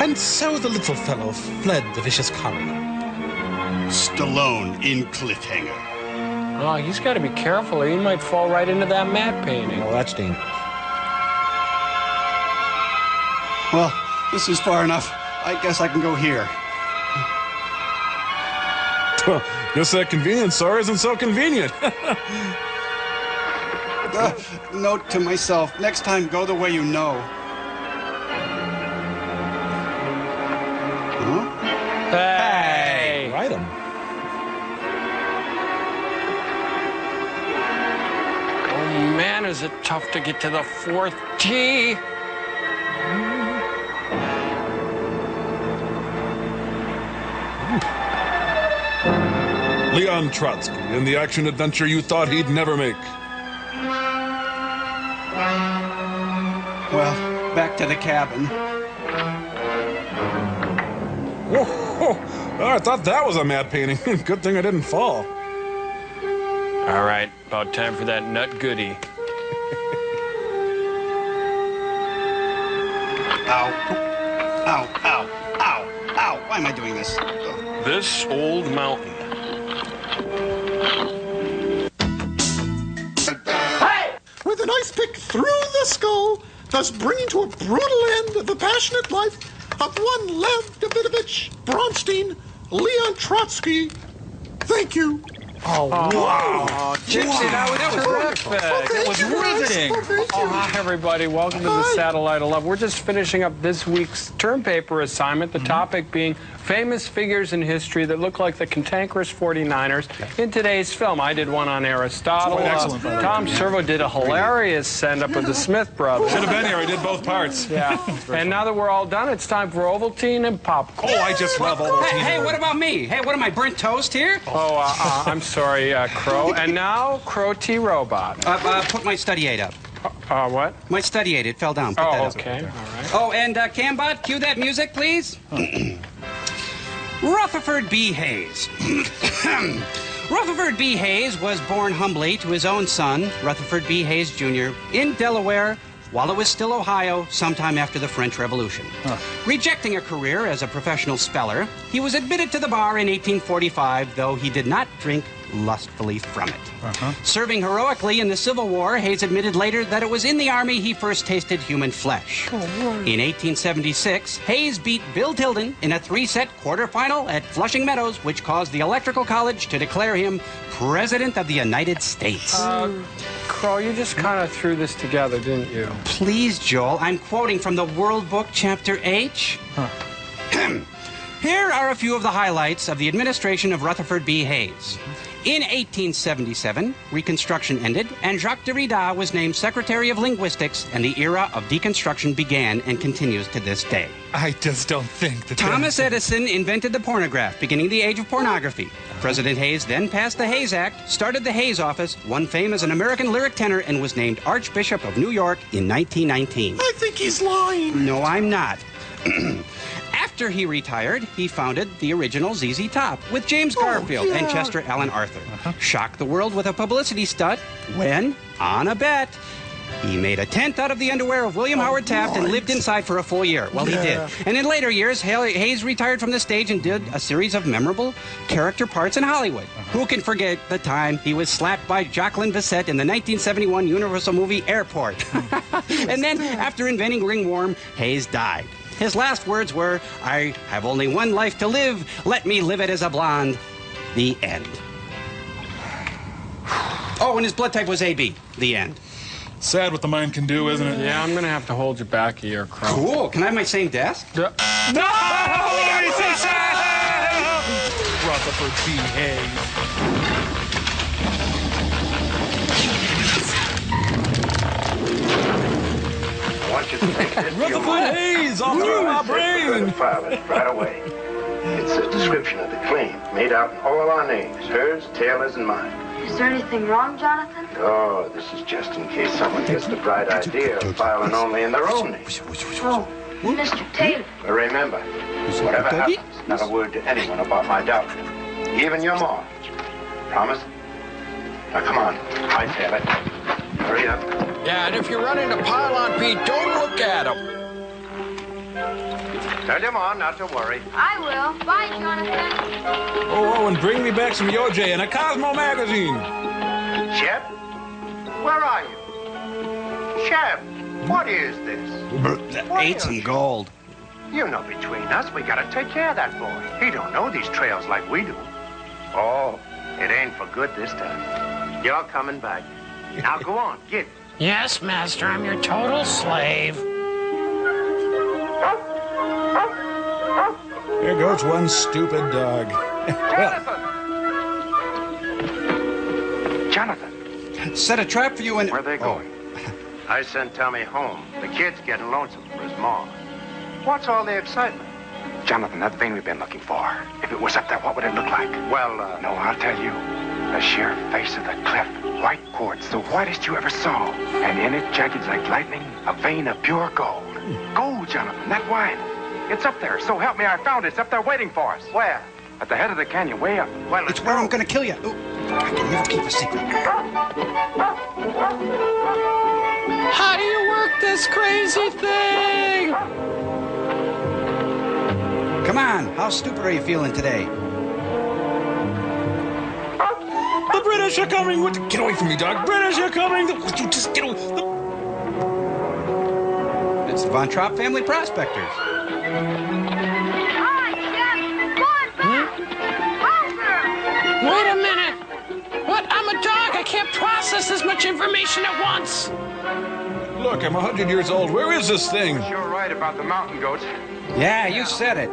And so the little fellow fled the vicious colony. Stallone in cliffhanger. Oh, he's got to be careful. He might fall right into that matte painting. Well, that's dangerous. Well, this is far enough. I guess I can go here. Well, guess that convenience store isn't so convenient. Note to myself, next time go the way you know. Huh? Hey! Write 'em. Oh, man, is it tough to get to the fourth tee. Leon Trotsky in the action-adventure you thought he'd never make. Well, back to the cabin. Whoa, I thought that was a matte painting. Good thing I didn't fall. All right, about time for that nut goodie. Ow. Ow, ow, ow, ow. Why am I doing this? This old mountain. With an ice pick through the skull, thus bringing to a brutal end the passionate life of one Lev Davidovich Bronstein, Leon Trotsky. Thank you. Oh, wow. Oh, Gypsy, that was terrific. That was riveting. Hi, everybody. Welcome to the Satellite of Love. We're just finishing up this week's term paper assignment, the topic being famous figures in history that look like the cantankerous 49ers in today's film. I did one on Aristotle. Excellent. Tom Servo did a hilarious send-up of the Smith brothers. Should have been here. I did both parts. Yeah. And now that we're all done, it's time for Ovaltine and popcorn. Oh, I just love Ovaltine. Hey, what about me? Hey, what am I, burnt toast here? Oh, I'm sorry, Crow. And now, Crow T. Robot. Put my study aid up. What? My study aid, it fell down. Put that up. Okay. All right. Oh, and Cambot, cue that music, please. Rutherford B. Hayes. Rutherford B. Hayes was born humbly to his own son, Rutherford B. Hayes, Jr., in Delaware, while it was still Ohio, sometime after the French Revolution. Rejecting a career as a professional speller, he was admitted to the bar in 1845, though he did not drink lustfully from it. Serving heroically in the Civil War, Hayes admitted later that it was in the Army he first tasted human flesh. In 1876, Hayes beat Bill Tilden in a 3-set quarterfinal at Flushing Meadows, which caused the Electrical College to declare him President of the United States. Crow, you just kind of threw this together, didn't you? Please, Joel, I'm quoting from the World Book, Chapter H. Here are a few of the highlights of the administration of Rutherford B. Hayes. In 1877, Reconstruction ended, and Jacques Derrida was named Secretary of Linguistics, and the era of deconstruction began and continues to this day. I just don't think that... Thomas Edison invented the pornograph, beginning the age of pornography. President Hayes then passed the Hayes Act, started the Hayes Office, won fame as an American lyric tenor, and was named Archbishop of New York in 1919. I think he's lying. No, I'm not. After he retired, he founded the original ZZ Top with James Garfield and Chester Alan Arthur. Shocked the world with a publicity stunt when, on a bet, he made a tent out of the underwear of William Howard Taft and lived inside for a full year. Well, he did. And in later years, Hayes retired from the stage and did a series of memorable character parts in Hollywood. Who can forget the time he was slapped by Jacqueline Bisset in the 1971 Universal movie Airport? And then, after inventing ringworm, Hayes died. His last words were, "I have only one life to live. Let me live it as a blonde." The end. Oh, and his blood type was AB. The end. Sad what the mind can do, isn't it? Yeah, I'm going to have to hold you back a year, Crow. Cool. Can I have my same desk? No! Rutherford B. Hayes. I want you to take this to your Rutherford Hayes, off through my brain. File it right away. It's a description of the claim, made out in all of our names, hers, Taylor's, and mine. Is there anything wrong, Jonathan? Oh, this is just in case someone gets the bright idea of filing only in their own name. Oh, Mr. Taylor. But remember, whatever happens, not a word to anyone about my doctor, even your mom. Promise? Now, come on. Hightail it. Hurry up. Yeah, and if you run into Pylon Pete, don't look at him. Tell your mom not to worry. I will. Bye, Jonathan. Oh, and bring me back some Yoj and a Cosmo magazine. Shep? Where are you? Shep, what is this? Ate some gold. You know, between us, we gotta take care of that boy. He don't know these trails like we do. Oh, it ain't for good this time. You're coming back. Now go on, get it. Yes, Master, I'm your total slave. There goes one stupid dog. Jonathan! Set a trap for you and... Where are they going? I sent Tommy home. The kid's getting lonesome for his mom. What's all the excitement? Jonathan, that thing we've been looking for. If it was up there, what would it look like? Well, No, I'll tell you. The sheer face of the cliff. White quartz, the whitest you ever saw. And in it, jagged like lightning, a vein of pure gold. Gold, Jonathan, that white. It's up there. So help me, I found it. It's up there waiting for us. Where? At the head of the canyon, way up. Well, It's where I'm gonna kill you. Ooh, I can never keep a secret. How do you work this crazy thing? Come on, how stupid are you feeling today? The British are coming! Get away from me, dog! British are coming! Would you just get away? It's the Von Trapp family prospectors. Hi, Shep. Go on back. Over. Wait a minute. What? I'm a dog. I can't process this much information at once. Look, I'm 100 years old. Where is this thing? You're right about the mountain goats. Yeah, you said it.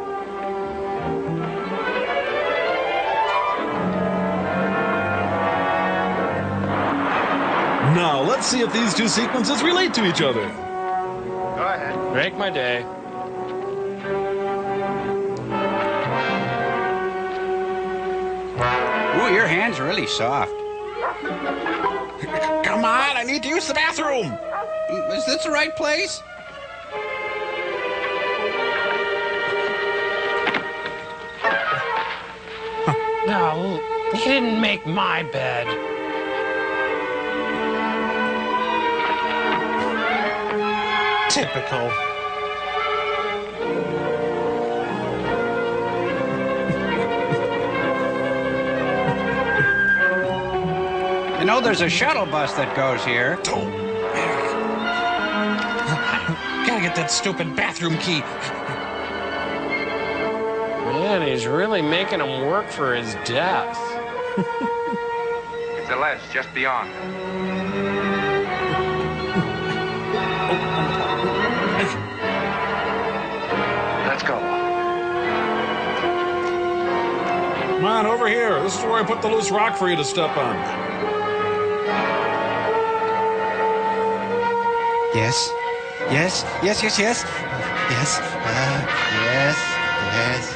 Now, let's see if these two sequences relate to each other. Go ahead. Make my day. Ooh, your hands are really soft. Come on, I need to use the bathroom. Is this the right place? No, he didn't make my bed. Typical. You know, there's a shuttle bus that goes here. Gotta get that stupid bathroom key. Man, he's really making him work for his death. It's a ledge just beyond. Let's go. Come on, over here. This is where I put the loose rock for you to step on. Yes. Yes. Yes, yes, yes. Yes. Yes. Yes.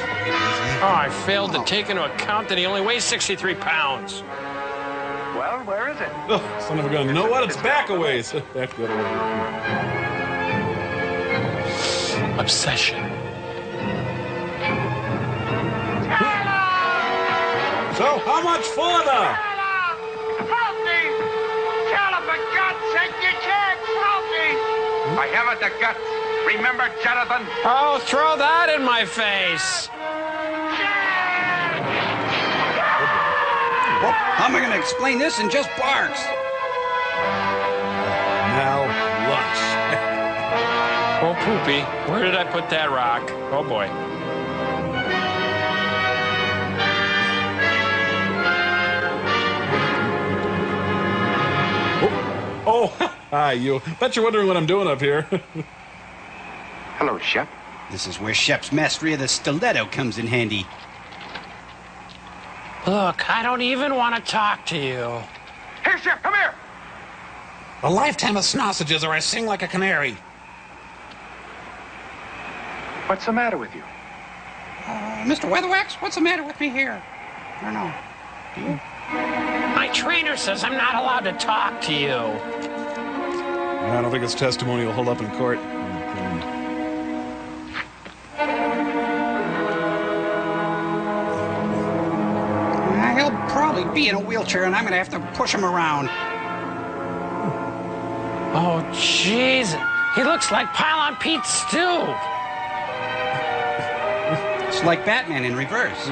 Oh, I failed to take into account that he only weighs 63 pounds. Well, where is it? Oh, son of a gun. You know what? It's back a ways. Back the other way. Obsession. So, how much for the? Help me! Tell him, for God's sake, you can't help me! I haven't the guts. Remember, Jonathan? Oh, throw that in my face. Well, how am I going to explain this in just barks? Now, lunch. Oh, Poopy, where did I put that rock? Oh, boy. Oh, hi, you. Bet you're wondering what I'm doing up here. Hello, Shep. This is where Shep's mastery of the stiletto comes in handy. Look, I don't even want to talk to you. Here, Shep, come here! A lifetime of sausages or I sing like a canary. What's the matter with you? Mr. Weatherwax, what's the matter with me here? I don't know. Do you? My trainer says I'm not allowed to talk to you. I don't think his testimony will hold up in court. He'll probably be in a wheelchair and I'm going to have to push him around. Oh, jeez. He looks like Pylon Pete's stew. It's like Batman in reverse.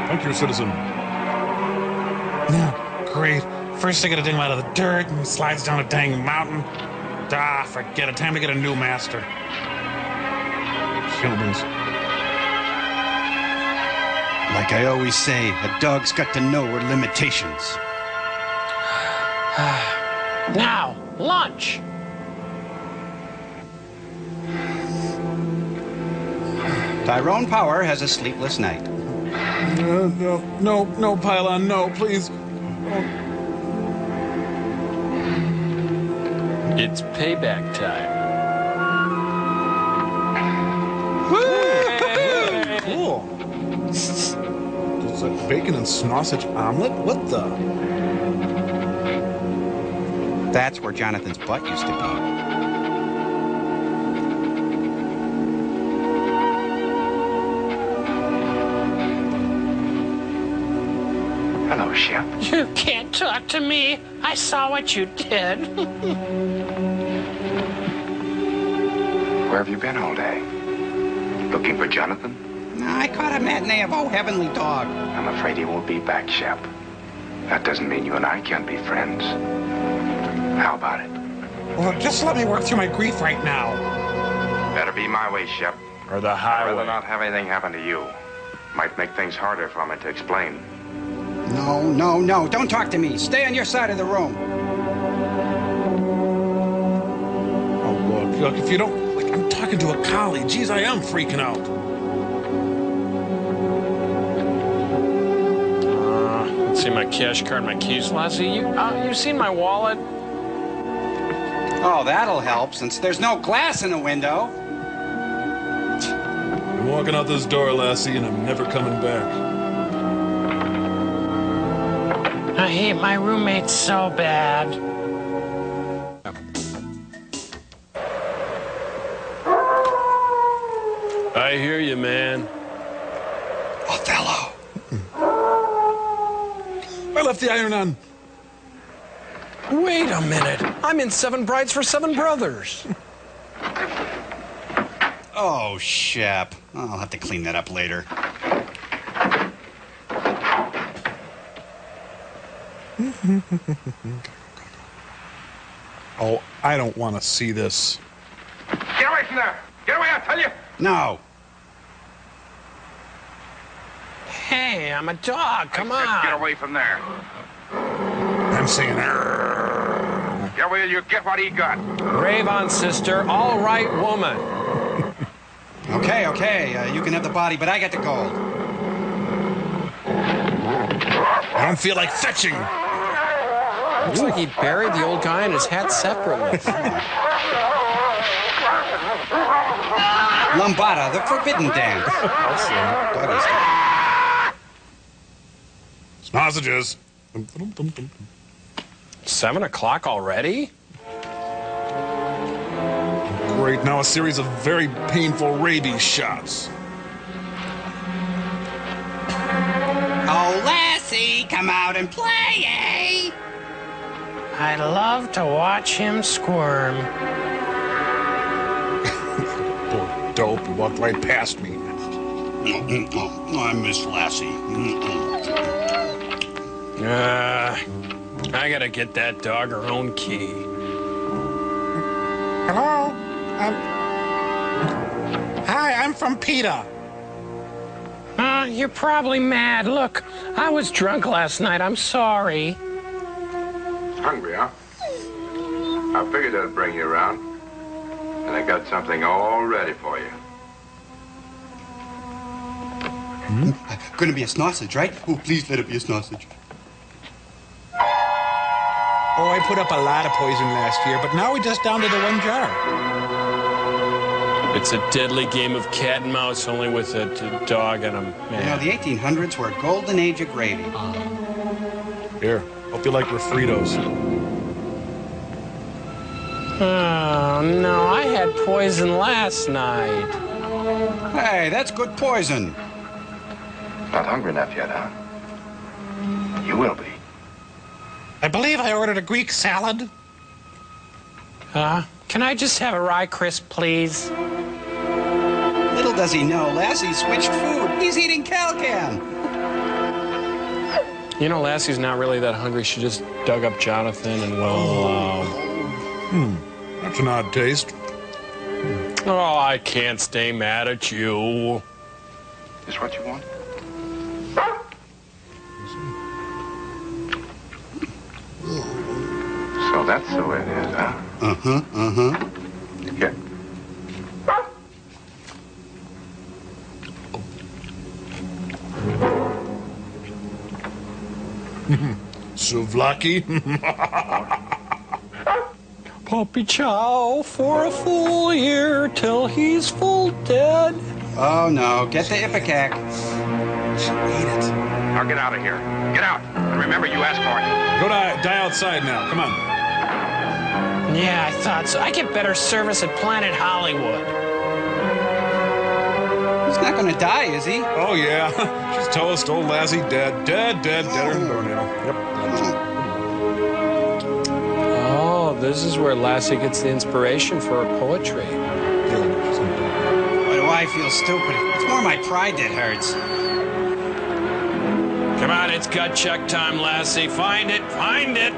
Thank you, citizen. No, great. First I gotta dig him out of the dirt and he slides down a dang mountain. Ah, forget it. Time to get a new master. Humans. Like I always say, a dog's got to know her limitations. Now, lunch. Tyrone Power has a sleepless night. No, Pylon, no, please. It's payback time. Hey. Cool. It's like bacon and sausage omelet? What the? That's where Jonathan's butt used to be. Hello, Shep. You can't talk to me. I saw what you did. Where have you been all day? Looking for Jonathan? I caught a matinee of Oh Heavenly Dog. I'm afraid he won't be back, Shep. That doesn't mean you and I can't be friends. How about it? Well, just let me work through my grief right now. Better be my way, Shep. Or the I'd highway. rather not have anything happen to you. Might make things harder for me to explain. No. Don't talk to me. Stay on your side of the room. Oh, look, if you don't... Like, I'm talking to a colleague. Geez, I am freaking out. Let's see my cash card, my keys, Lassie. You seen my wallet? Oh, that'll help, since there's no glass in the window. I'm walking out this door, Lassie, and I'm never coming back. I hate my roommate so bad. I hear you, man. Othello. I left the iron on. Wait a minute. I'm in 7 Brides for 7 Brothers. Oh, Shep. I'll have to clean that up later. Oh, I don't want to see this. Get away from there! Get away, I tell you! No. Hey, I'm a dog. Come I said on. get away from there. I'm saying, Get away, you get what he got. Rave on, sister. All right, woman. Okay. You can have the body, but I get the gold. I don't feel like fetching. Looks like he buried the old guy and his hat separately. Lambada, the forbidden dance. Doggy style. Sausages. 7 o'clock already? Great, now a series of very painful rabies shots. Oh, Lassie, come out and play, eh? I'd love to watch him squirm. Poor dope, he walked right past me. Oh, I miss Lassie. I gotta get that dog her own key. Hello? Hi, I'm from PETA. You're probably mad. Look, I was drunk last night. I'm sorry. Hungry, huh? I figured I'd bring you around. And I got something all ready for you. Gonna be a sausage, right? Oh, please let it be a sausage. Oh, I put up a lot of poison last year, but now we're just down to the 1 jar. It's a deadly game of cat and mouse, only with a dog and a man. You know, the 1800s were a golden age of gravy. Here, hope you like your Fritos. Oh, no, I had poison last night. Hey, that's good poison. Not hungry enough yet, huh? You will be. I believe I ordered a Greek salad. Can I just have a rye crisp, please? Little does he know, Lassie switched food. He's eating Calcan. You know, Lassie's not really that hungry. She just dug up Jonathan and, That's an odd taste. Oh, I can't stay mad at you. Is what you want? So that's the way it is, huh? Here. Souvlaki. Puppy chow for a full year till he's full dead. Oh, no. Get the Ipecac. Eat it. Now get out of here. Get out. And remember, you asked for it. Go die outside now. Come on. Yeah, I thought so. I get better service at Planet Hollywood. He's not gonna die, is he? Oh, yeah. She's toast. Old Lassie dead. Deader than doornail. Yep. Oh, this is where Lassie gets the inspiration for her poetry. Why do I feel stupid? It's more my pride that hurts. Come on, it's gut check time, Lassie. Find it, find it.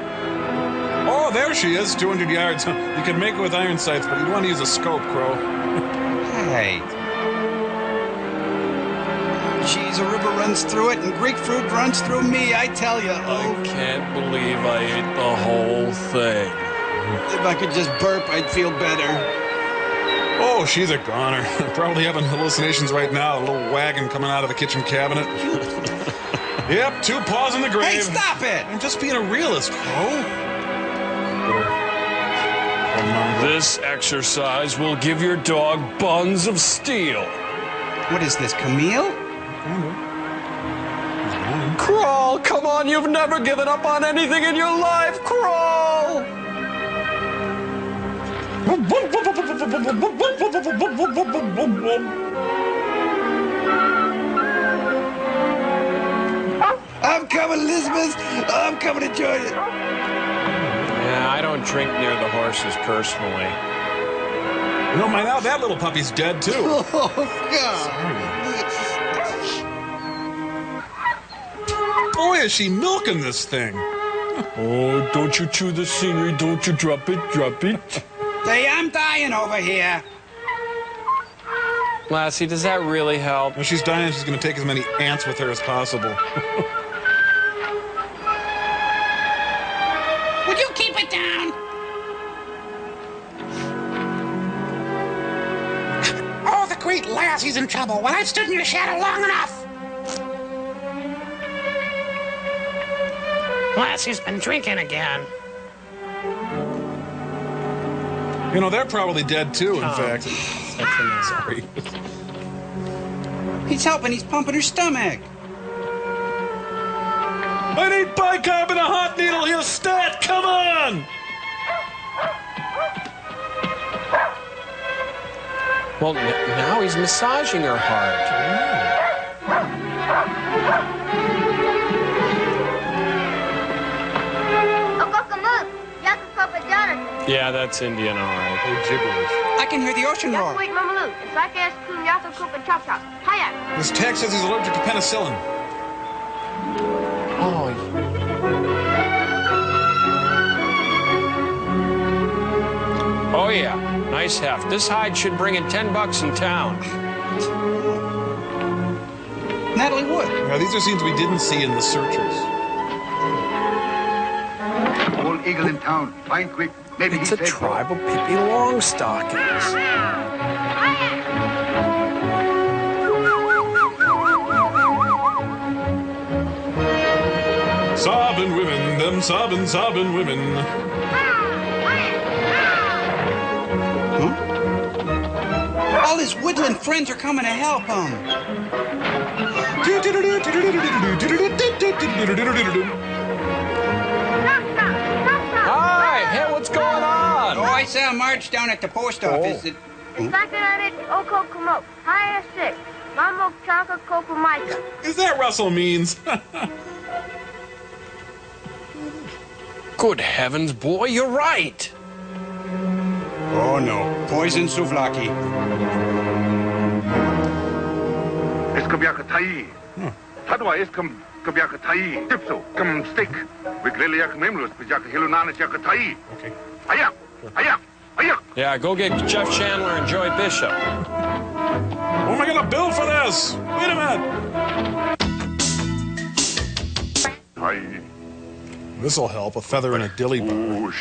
Oh, there she is, 200 yards. You can make it with iron sights, but you'd want to use a scope, Crow. Hey. Cheese, a river runs through it, and Greek fruit runs through me, I tell you. I can't believe I ate the whole thing. If I could just burp, I'd feel better. Oh, she's a goner. Probably having hallucinations right now. A little wagon coming out of the kitchen cabinet. Yep, 2 paws in the grave. Hey, stop it! I'm just being a realist, Crow. This exercise will give your dog buns of steel. What is this, Camille? Crawl, come on, you've never given up on anything in your life. Crawl! I'm coming, Elizabeth. I'm coming to join you. Yeah, I don't drink near the horses personally. You know, by now that little puppy's dead, too. Oh, God. Boy, is she milking this thing. Oh, don't you chew the scenery. Don't you drop it, drop it. Hey, I'm dying over here. Lassie, does that really help? When she's dying, she's going to take as many ants with her as possible. Would you keep it down? Oh, the great Lassie's in trouble. Well, I've stood in your shadow long enough. Lassie's been drinking again. You know, they're probably dead too, in fact. That's a mess. Sorry. He's helping. He's pumping her stomach. I need bicarb and a hot needle here, stat! Come on! Well, now he's massaging her heart. Yeah, that's Indian, all right. Oh, gibberish. I can hear the ocean roar. Wait, Mamalu. It's like ass coon yato coop and chop chop. Hiya. This tag says he's allergic to penicillin. Oh. Oh, yeah. Nice heft. This hide should bring in $10 in town. Natalie Wood. Now, these are scenes we didn't see in The Searchers. Old eagle in town. Find quick. Maybe It's a tribe of Pippi Longstockings. Sobbing women, them sobbing women. All his woodland friends are coming to help him. Hi, hey, what's going on? Oh, I saw Marge down at the post office. It's like an oko kumo. Hiya sick. Mambo chaka kopa mika. Is that Russell means? Good heavens, boy, you're right. Oh, no. Poison souvlaki. Eskabiaka tai. Tadwa eskam kabiaka tai. Tipso. Kam stick. Wigreliak memlus. Bijaka hilunana chaka tai. Okay. Hiya. Hiya. Hiya. Yeah, go get Jeff Chandler and Joy Bishop. Who am I gonna bill for this? Wait a minute. Hi. This'll help. A feather in a dilly bar.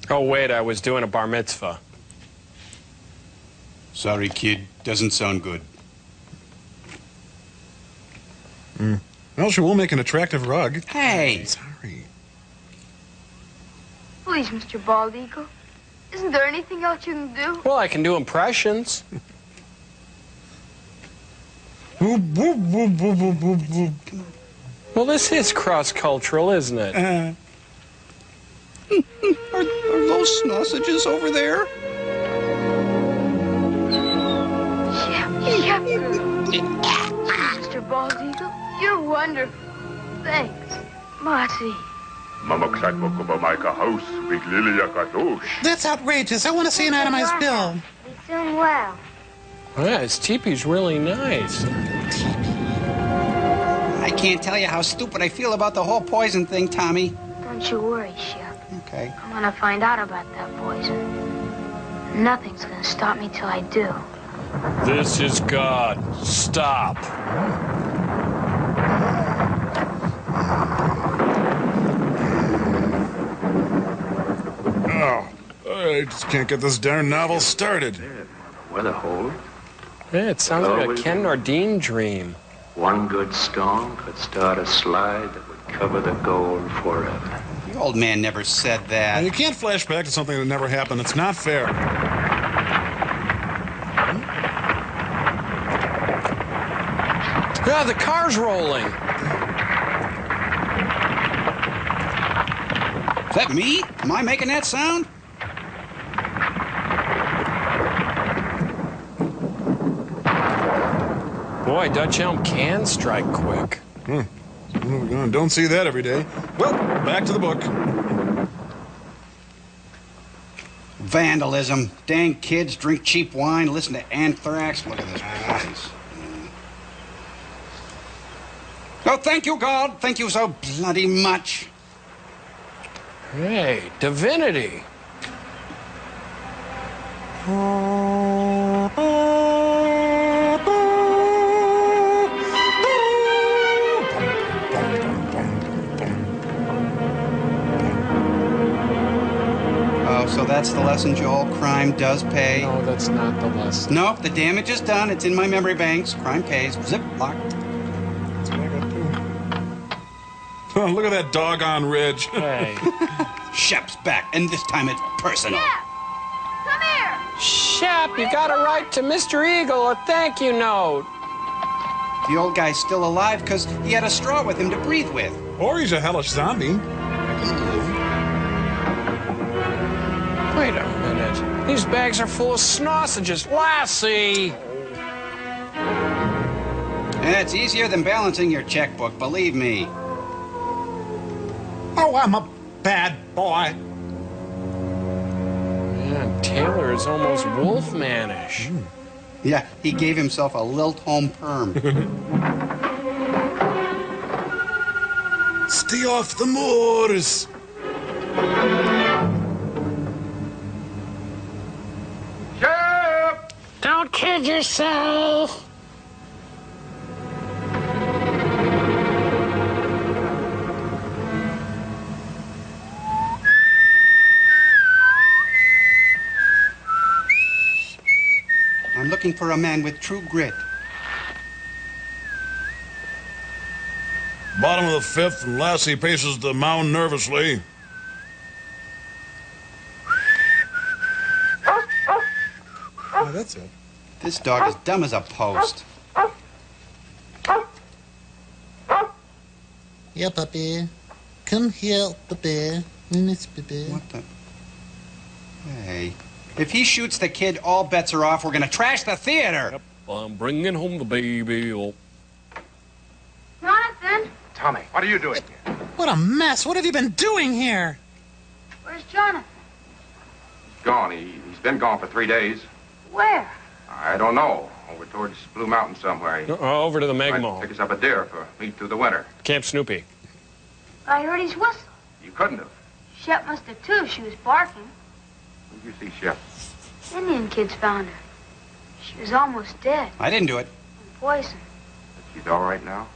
Oh, wait, I was doing a bar mitzvah. Sorry, kid. Doesn't sound good. Well, she will make an attractive rug. Hey. Sorry. Please, Mr. Bald Eagle. Isn't there anything else you can do? Well, I can do impressions. Well, this is cross-cultural, isn't it? Are those sausages over there? Yeah. Mr. Bald Eagle, you're wonderful. Thanks. Marty. That's outrageous. I want to see an itemized bill. Be soon well. Yeah, his teepee's really nice. I can't tell you how stupid I feel about the whole poison thing, Tommy. Don't you worry, Shep. Okay. I'm gonna find out about that poison. Nothing's gonna stop me till I do. This is God. Stop. Oh, I just can't get this darn novel started. Weather hold. Yeah, it sounds like a Ken Nardine dream. One good storm could start a slide that would cover the gold forever. The old man never said that. And you can't flash back to something that never happened. It's not fair. Yeah, the car's rolling. Is that me? Am I making that sound? Boy, Dutch Elm can strike quick. Don't see that every day. Well, back to the book. Vandalism. Dang kids drink cheap wine, listen to Anthrax. Look at this place. Oh, thank you, God. Thank you so bloody much. Hey, divinity. Oh, so that's the lesson, Joel. Crime does pay. No, that's not the lesson. Nope, the damage is done. It's in my memory banks. Crime pays. Zip, lock. That's what I got too. Look at that doggone ridge. Hey. Shep's back, and this time it's personal. Come here. Shep, you gotta write to Mr. Eagle a thank you note. The old guy's still alive because he had a straw with him to breathe with. Or he's a hellish zombie. Wait a minute. These bags are full of sausages. Lassie! It's easier than balancing your checkbook, believe me. Oh, I'm a bad boy. Man, Taylor is almost Wolfmanish. Yeah, he gave himself a lilt home perm. Stay off the moors. Shep! Don't kid yourself. I'm looking for a man with true grit. Bottom of the fifth, and Lassie paces the mound nervously. Oh, that's it. This dog is dumb as a post. Yeah, puppy. Come here, puppy. Nice, puppy. What the? Hey. If he shoots the kid, all bets are off. We're gonna trash the theater. Yep, I'm bringing home the baby. Oh. Jonathan, Tommy, what are you doing here? What a mess. What have you been doing here? where's Jonathan? Gone. He's been gone for 3 days. Where? I don't know. Over towards Blue Mountain somewhere. He Over to the Mega might Mall. pick us up a deer for meat through the winter. Camp Snoopy. I heard his whistle. You couldn't have. Shep must have too. She was barking. Who'd you see, Shep? Indian kids found her. She was almost dead. I didn't do it. Poison. She's all right now?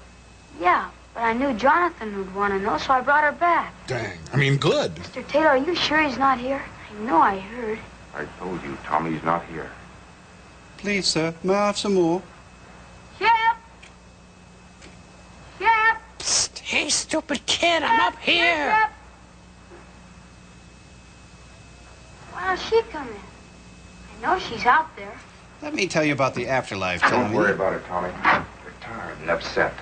Yeah, but I knew Jonathan would want to know, so I brought her back. Dang. I mean, good. Mr. Taylor, are you sure he's not here? I know I heard. I told you, Tommy's not here. Please, sir, may I have some more? Shep! Shep! Psst, hey, stupid kid, I'm up here. Shep! Why don't she come in? I know she's out there. Let me tell you about the afterlife, Tommy. Don't worry about it, Tommy. You're tired and upset.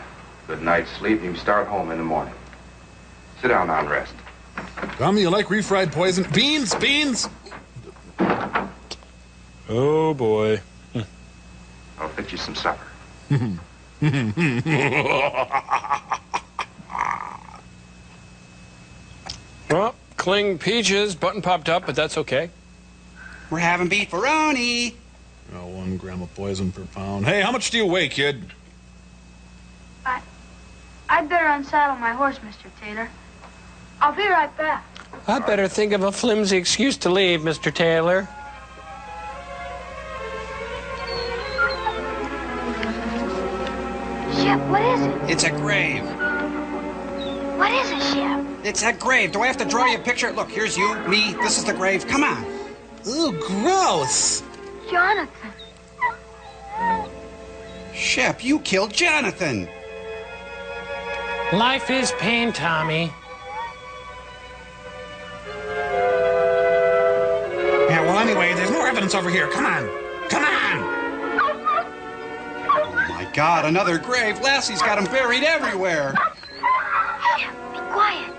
Good night's sleep, and you can start home in the morning. Sit down now and rest. Tommy, you like refried poison? Beans? Beans? Oh, boy. I'll fix you some supper. Well, cling peaches. Button popped up, but that's okay. We're having beefaroni. Oh, 1 gram of poison per pound. Hey, how much do you weigh, kid? I'd better unsaddle my horse, Mr. Taylor. I'll be right back. I'd better think of a flimsy excuse to leave, Mr. Taylor. Shep, what is it? It's a grave. What is it, Shep? It's a grave. Do I have to draw you a picture? Look, here's you, me. This is the grave. Come on. Ooh, gross. Jonathan. Shep, you killed Jonathan. Life is pain, Tommy. Yeah, well, anyway, there's more evidence over here. Come on. Come on. Oh, my God, another grave. Lassie's got him buried everywhere. Shep, be quiet.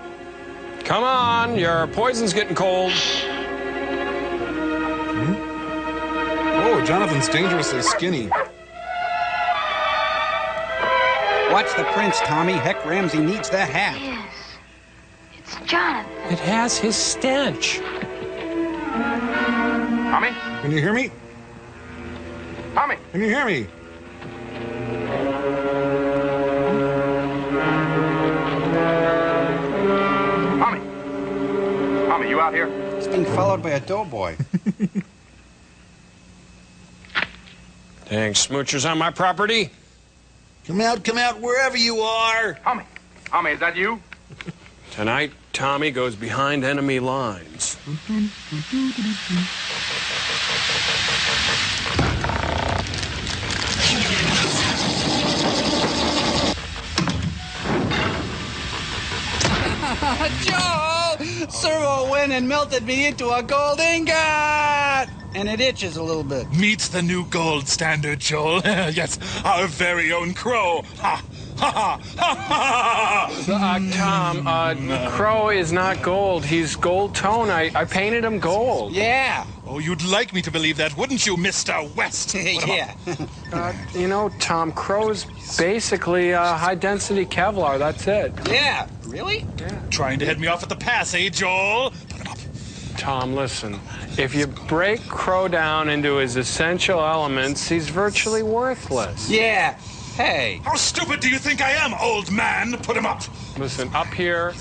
Come on, your poison's getting cold. Oh, Jonathan's dangerously skinny. Watch the prints, Tommy. Heck, Ramsey needs that hat. Yes. It's Jonathan. It has his stench. Tommy? Can you hear me? Tommy? Can you hear me? Tommy? Tommy, you out here? He's being followed by a doughboy. Dang smoochers on my property. Come out, wherever you are. Tommy? Tommy, is that you? Tonight, Tommy goes behind enemy lines. Joel! Servo went and melted me into a gold ingot! And it itches a little bit. Meets the new gold standard, Joel. Yes, our very own Crow. Ha! Ha ha ha ha! Tom, Crow is not gold. He's gold tone. I painted him gold. Yeah. Oh, you'd like me to believe that, wouldn't you, Mr. West? Yeah. You know, Tom, Crow's basically high-density Kevlar. That's it. Yeah. Really? Yeah. Trying to head me off at the pass, eh, Joel? Put him up. Tom, listen. If you break Crow down into his essential elements, he's virtually worthless. Yeah. Hey. How stupid do you think I am, old man? Put him up. Listen, up here,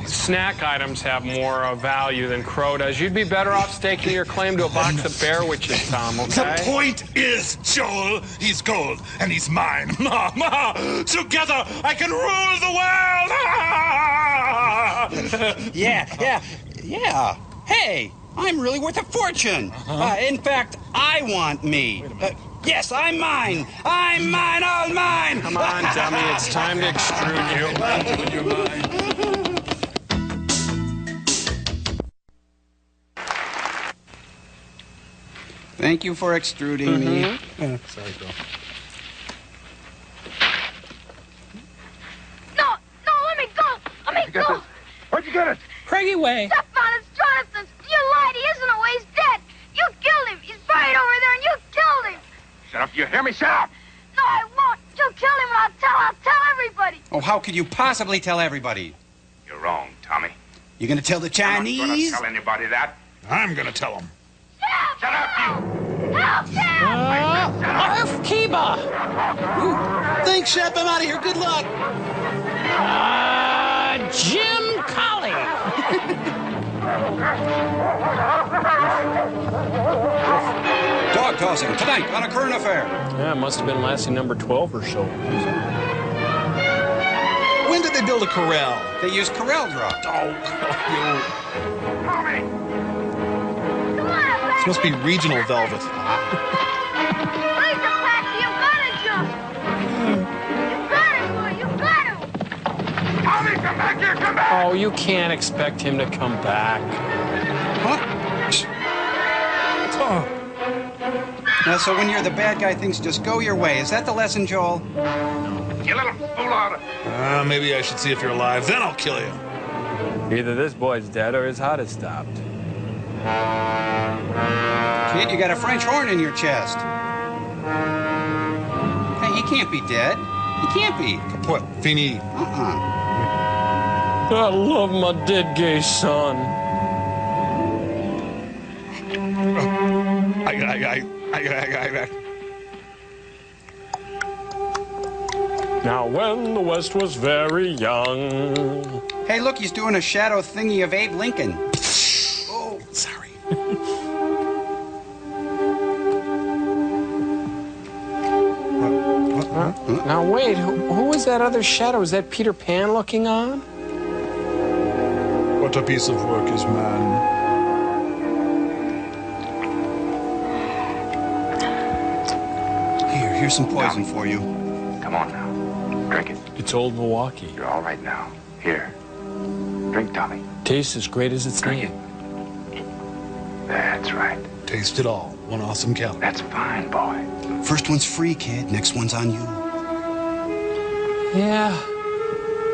snack items have more value than Crow does. You'd be better off staking your claim to a box of bear witches, Tom, okay? The point is, Joel, he's gold, and he's mine. Together, I can rule the world! Yeah. Hey, I'm really worth a fortune. In fact, I want me. Yes, I'm mine. I'm mine, all mine. Come on, dummy. It's time to extrude you. You're mine. Thank you for extruding me. Sorry, girl. No, let me go. Let me go. Where'd you get it? Craigie Way. Stefan, it's Jonathan's. You lied. He isn't away. He's dead. You killed him. He's buried over there, and you killed him. Shut up. You hear me? Shut up. No, I won't. You killed him, and I'll tell everybody. Oh, how could you possibly tell everybody? You're wrong, Tommy. You gonna tell the Chinese? I'm not gonna tell anybody that. I'm gonna tell them. Shut up, you! Help him! Arf Kiba! Thanks, Shep. I'm out of here. Good luck. Jim Colley! Dog tossing tonight on A Current Affair. Yeah, it must have been Lassie number 12 or so. When did they build a corral? They use Corel Draw. Tommy! This must be regional velvet. Please, Apache, you gotta jump. You got it, boy. You got him. Tommy, come back here! Come back! Oh, you can't expect him to come back. So when you're the bad guy, things just go your way. Is that the lesson, Joel? You little fool out of... Maybe I should see if you're alive. Then I'll kill you. Either this boy's dead or his heart has stopped. Kid, you got a French horn in your chest. Hey, he can't be dead. He can't be. Kaput. Fini. I love my dead gay son. Now, when the West was very young. Hey, look, he's doing a shadow thingy of Abe Lincoln. Oh, sorry. Now, wait, who was that other shadow? Is that Peter Pan looking on? What a piece of work is man. Here's some poison for you. Come on now. Drink it. It's old Milwaukee. You're all right now. Here. Drink, Tommy. Tastes as great as its name. That's right. Taste it all. One awesome calorie. That's fine, boy. First one's free, kid. Next one's on you. Yeah.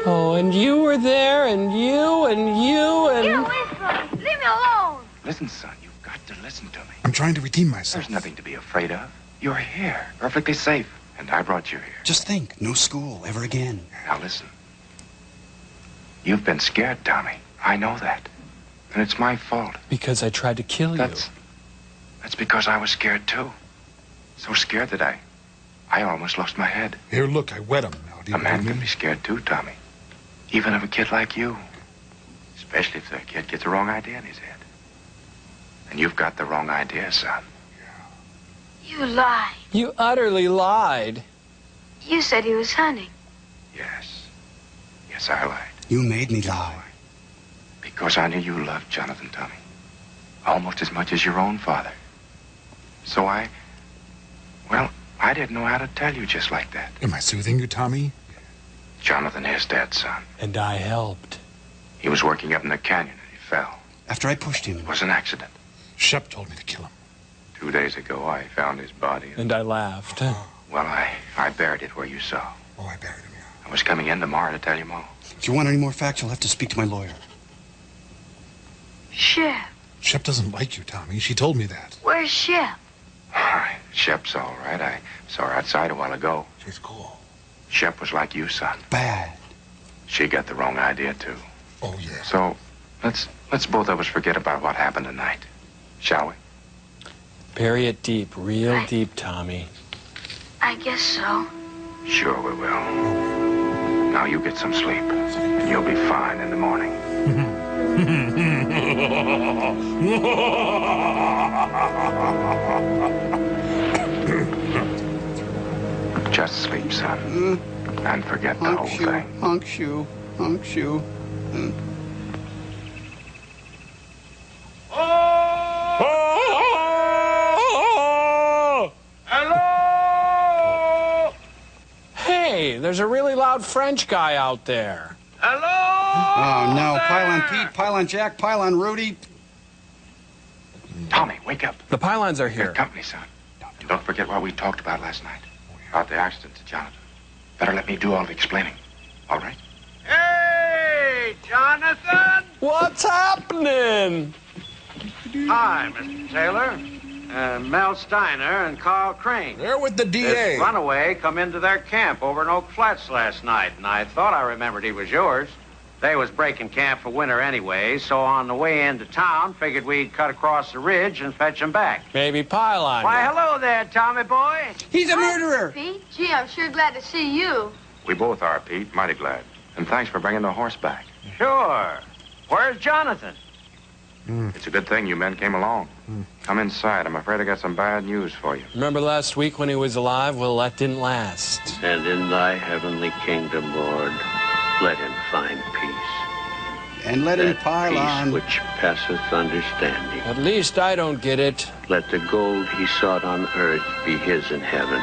Oh, and you were there, and you, and you, and... Get away from me. Leave me alone. Listen, son, you've got to listen to me. I'm trying to redeem myself. There's nothing to be afraid of. You're here, perfectly safe, and I brought you here. Just think, no school ever again. Now listen. You've been scared, Tommy. I know that. And it's my fault. Because I tried to kill you. That's because I was scared, too. So scared that I almost lost my head. Here, look, I wet him. Now, do you A man believe can me? be scared, too, Tommy. Even of a kid like you. Especially if the kid gets the wrong idea in his head. And you've got the wrong idea, son. You lied. You utterly lied. You said he was hunting. Yes. Yes, I lied. You made me lie. Because I knew you loved Jonathan, Tommy. Almost as much as your own father. So I didn't know how to tell you just like that. Am I soothing you, Tommy? Jonathan is dead, son. And I helped. He was working up in the canyon and he fell. After I pushed him. It was an accident. Shep told me to kill him. 2 days ago, I found his body. And I laughed. Well, I buried it where you saw. Oh, I buried him, yeah. I was coming in tomorrow to tell you more. If you want any more facts, you'll have to speak to my lawyer. Shep. Shep doesn't like you, Tommy. She told me that. Where's Shep? Shep's all right. I saw her outside a while ago. She's cool. Shep was like you, son. Bad. She got the wrong idea, too. Oh, yeah. So, let's both of us forget about what happened tonight. Shall we? Bury it deep, real deep, Tommy. I guess so. Sure we will. Now you get some sleep, and you'll be fine in the morning. Just sleep, son. And forget the whole thing. Honk shoe. Honk shoe. Hello! Hey, there's a really loud French guy out there. Hello! Oh, no. Pylon Pete, Pylon Jack, Pylon Rudy. Tommy, wake up. The pylons are here. Good company, son. Don't forget what we talked about last night. About the accident to Jonathan. Better let me do all the explaining. All right? Hey, Jonathan! What's happening? Hi, Mr. Taylor. Mel Steiner and Carl Crane. They're with the DA. This runaway come into their camp over in Oak Flats last night, and I thought I remembered he was yours. They was breaking camp for winter anyway, so on the way into town, figured we'd cut across the ridge and fetch him back. Maybe pylon. Why, hello there, Tommy boy. He's a murderer. Pete, gee, I'm sure glad to see you. We both are, Pete. Mighty glad. And thanks for bringing the horse back. Sure. Where's Jonathan? It's a good thing you men came along. Come inside. I'm afraid I got some bad news for you. Remember last week when he was alive? Well, that didn't last. And in thy heavenly kingdom, Lord, let him find peace. And let him That pile on. peace which passeth understanding. At least I don't get it. Let the gold he sought on earth be his in heaven.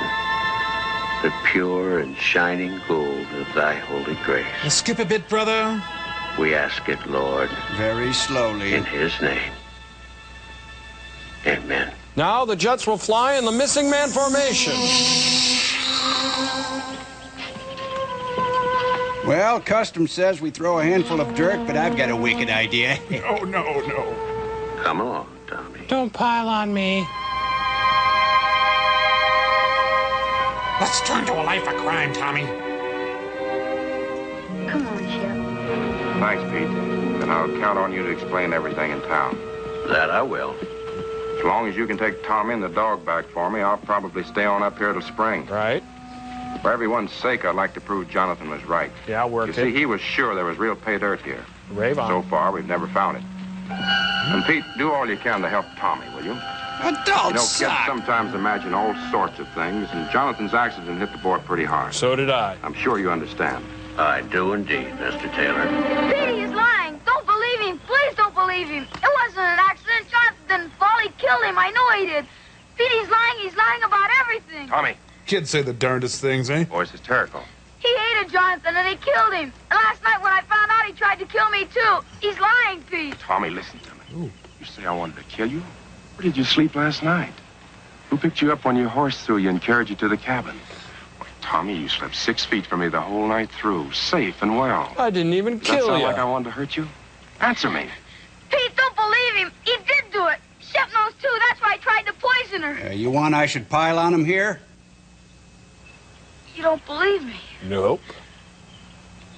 The pure and shining gold of thy holy grace. Let's skip a bit, brother. We ask it, Lord. Very slowly. In his name. Amen. Now the Jets will fly in the missing man formation. Well, custom says we throw a handful of dirt, but I've got a wicked idea. No. Come along, Tommy. Don't pile on me. Let's turn to a life of crime, Tommy. Come on, Shep. Thanks, Pete. Then I'll count on you to explain everything in town. That I will. As long as you can take Tommy and the dog back for me, I'll probably stay on up here till spring. Right. For everyone's sake, I'd like to prove Jonathan was right. Yeah, work You it. see, he was sure there was real pay dirt here. Rave on. So far, we've never found it. And Pete, do all you can to help Tommy, will you? Adult Kids sometimes imagine all sorts of things, and Jonathan's accident hit the boy pretty hard. So did I. I'm sure you understand. I do indeed, Mr. Taylor. Petey is lying. Don't believe him. Please don't believe him. It wasn't an accident. Jonathan didn't fall. He killed him. I know he did. Petey's lying. He's lying about everything. Tommy. Kids say the darndest things, eh? Boy's hysterical. He hated Jonathan, and he killed him. And last night when I found out, he tried to kill me, too. He's lying, Pete. Tommy, listen to me. You say I wanted to kill you? Where did you sleep last night? Who picked you up when your horse threw you and carried you to the cabin? Why, Tommy, you slept 6 feet from me the whole night through, safe and well. I didn't even Does that kill sound you. like I wanted to hurt you? Answer me. Pete, don't believe him. He did do it. Shep knows, too. That's why I tried to poison her. You want I should pile on him here? You don't believe me. Nope.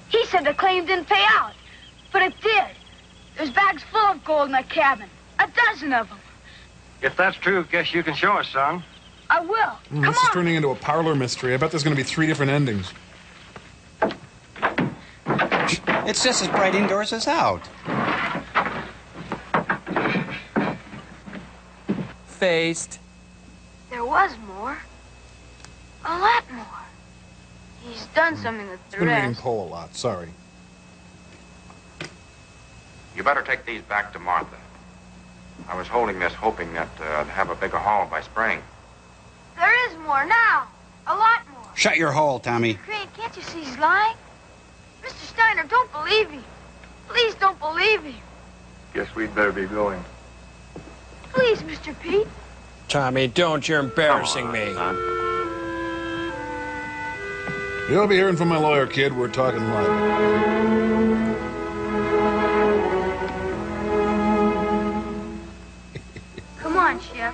He said the claim didn't pay out. But it did. There's bags full of gold in that cabin. 12 of them. If that's true, guess you can show us, son. I will. This is turning into a parlor mystery. I bet there's going to be 3 different endings. It's just as bright indoors as out. Faced. There was more. A lot more. He's done something that It's the been reading rest. Poe a lot. Sorry. You better take these back to Martha. I was holding this hoping that I'd have a bigger haul by spring. There is more now. A lot more. Shut your hole, Tommy. Crane, can't you see he's lying? Mr. Steiner, don't believe him. Please don't believe him. Guess we'd better be going. Please, Mr. Pete. Tommy, don't. You're embarrassing me. You'll be hearing from my lawyer, kid. We're talking live. Come on, Shep.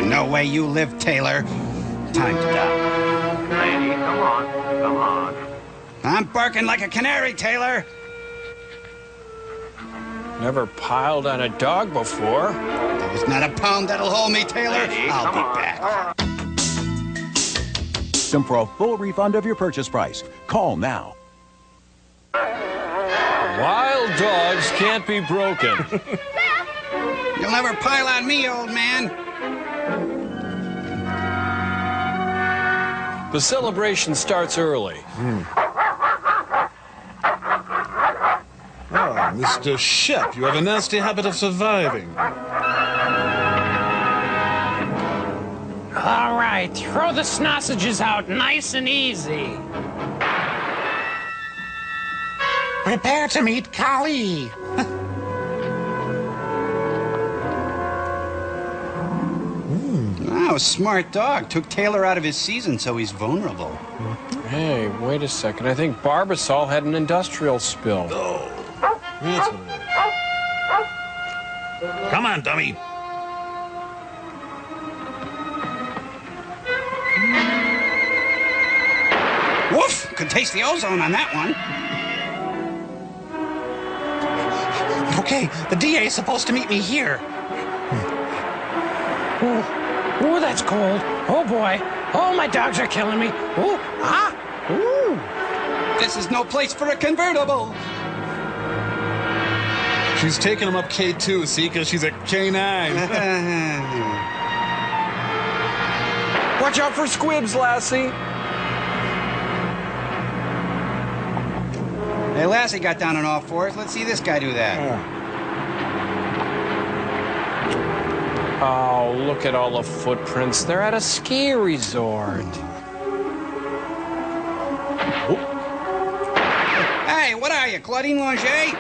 No way you live, Taylor. Time to die. Lady, come on. Come on. I'm barking like a canary, Taylor. Never piled on a dog before. There's not a pound that'll hold me, Taylor. Lady, I'll come be on. back. For a full refund of your purchase price. Call now. Wild dogs can't be broken. You'll never pile on me, old man. The celebration starts early. Oh, Mr. Shep, you have a nasty habit of surviving. All right, throw the sausages out nice and easy. Prepare to meet Kali. Wow, smart dog. Took Taylor out of his season, so he's vulnerable. Hey, wait a second. I think Barbasol had an industrial spill. Oh, that's what it is. Come on, dummy. Woof! Could taste the ozone on that one. Okay, the DA is supposed to meet me here. Ooh, that's cold. Oh, boy. Oh, my dogs are killing me. Ooh, ah, ooh. This is no place for a convertible. She's taking him up K2, see, because she's a K9. Watch out for squibs, Lassie. Hey, Lassie got down on all fours. Let's see this guy do that. Oh, look at all the footprints. They're at a ski resort. Hey, what are you, Claudine Longet?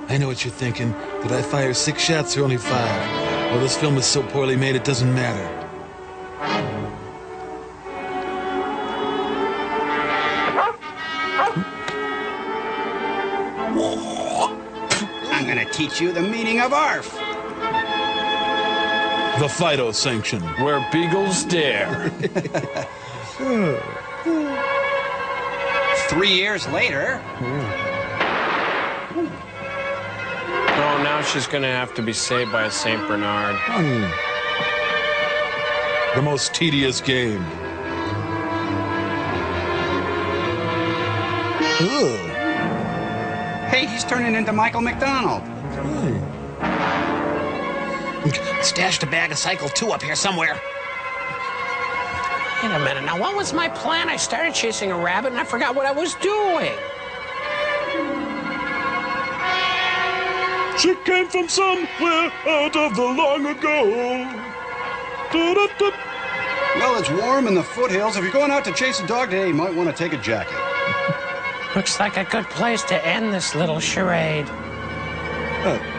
I know what you're thinking. Did I fire 6 shots or only 5? Well, this film is so poorly made, it doesn't matter. I'm gonna teach you the meaning of ARF. The Fido sanction. Where beagles dare. 3 years later. Oh, now she's gonna have to be saved by a St. Bernard. The most tedious game. Ugh. Hey, he's turning into Michael McDonald. Stashed a bag of Cycle 2 up here somewhere. Wait a minute. Now, what was my plan? I started chasing a rabbit, and I forgot what I was doing. She came from somewhere out of the long ago. Da-da-da. Well, it's warm in the foothills. If you're going out to chase a dog today, you might want to take a jacket. Looks like a good place to end this little charade.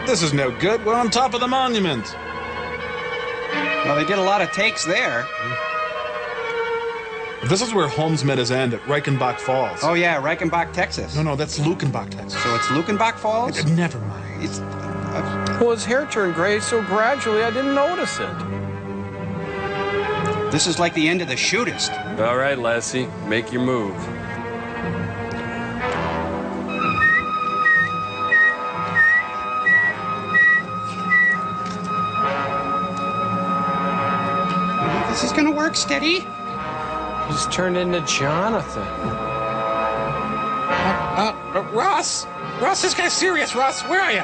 This is no good. We're on top of the monument. Well, they did a lot of takes there. This is where Holmes met his end at Reichenbach Falls. Oh, yeah, Reichenbach, Texas. No, that's Lukenbach, Texas. So it's Lukenbach Falls? Never mind. It's... Well, his hair turned gray so gradually I didn't notice it. This is like the end of the shootist. All right, Lassie, make your move. This is gonna work, steady. He's turned into Jonathan. Ross! Ross, this guy's serious, Ross. Where are you?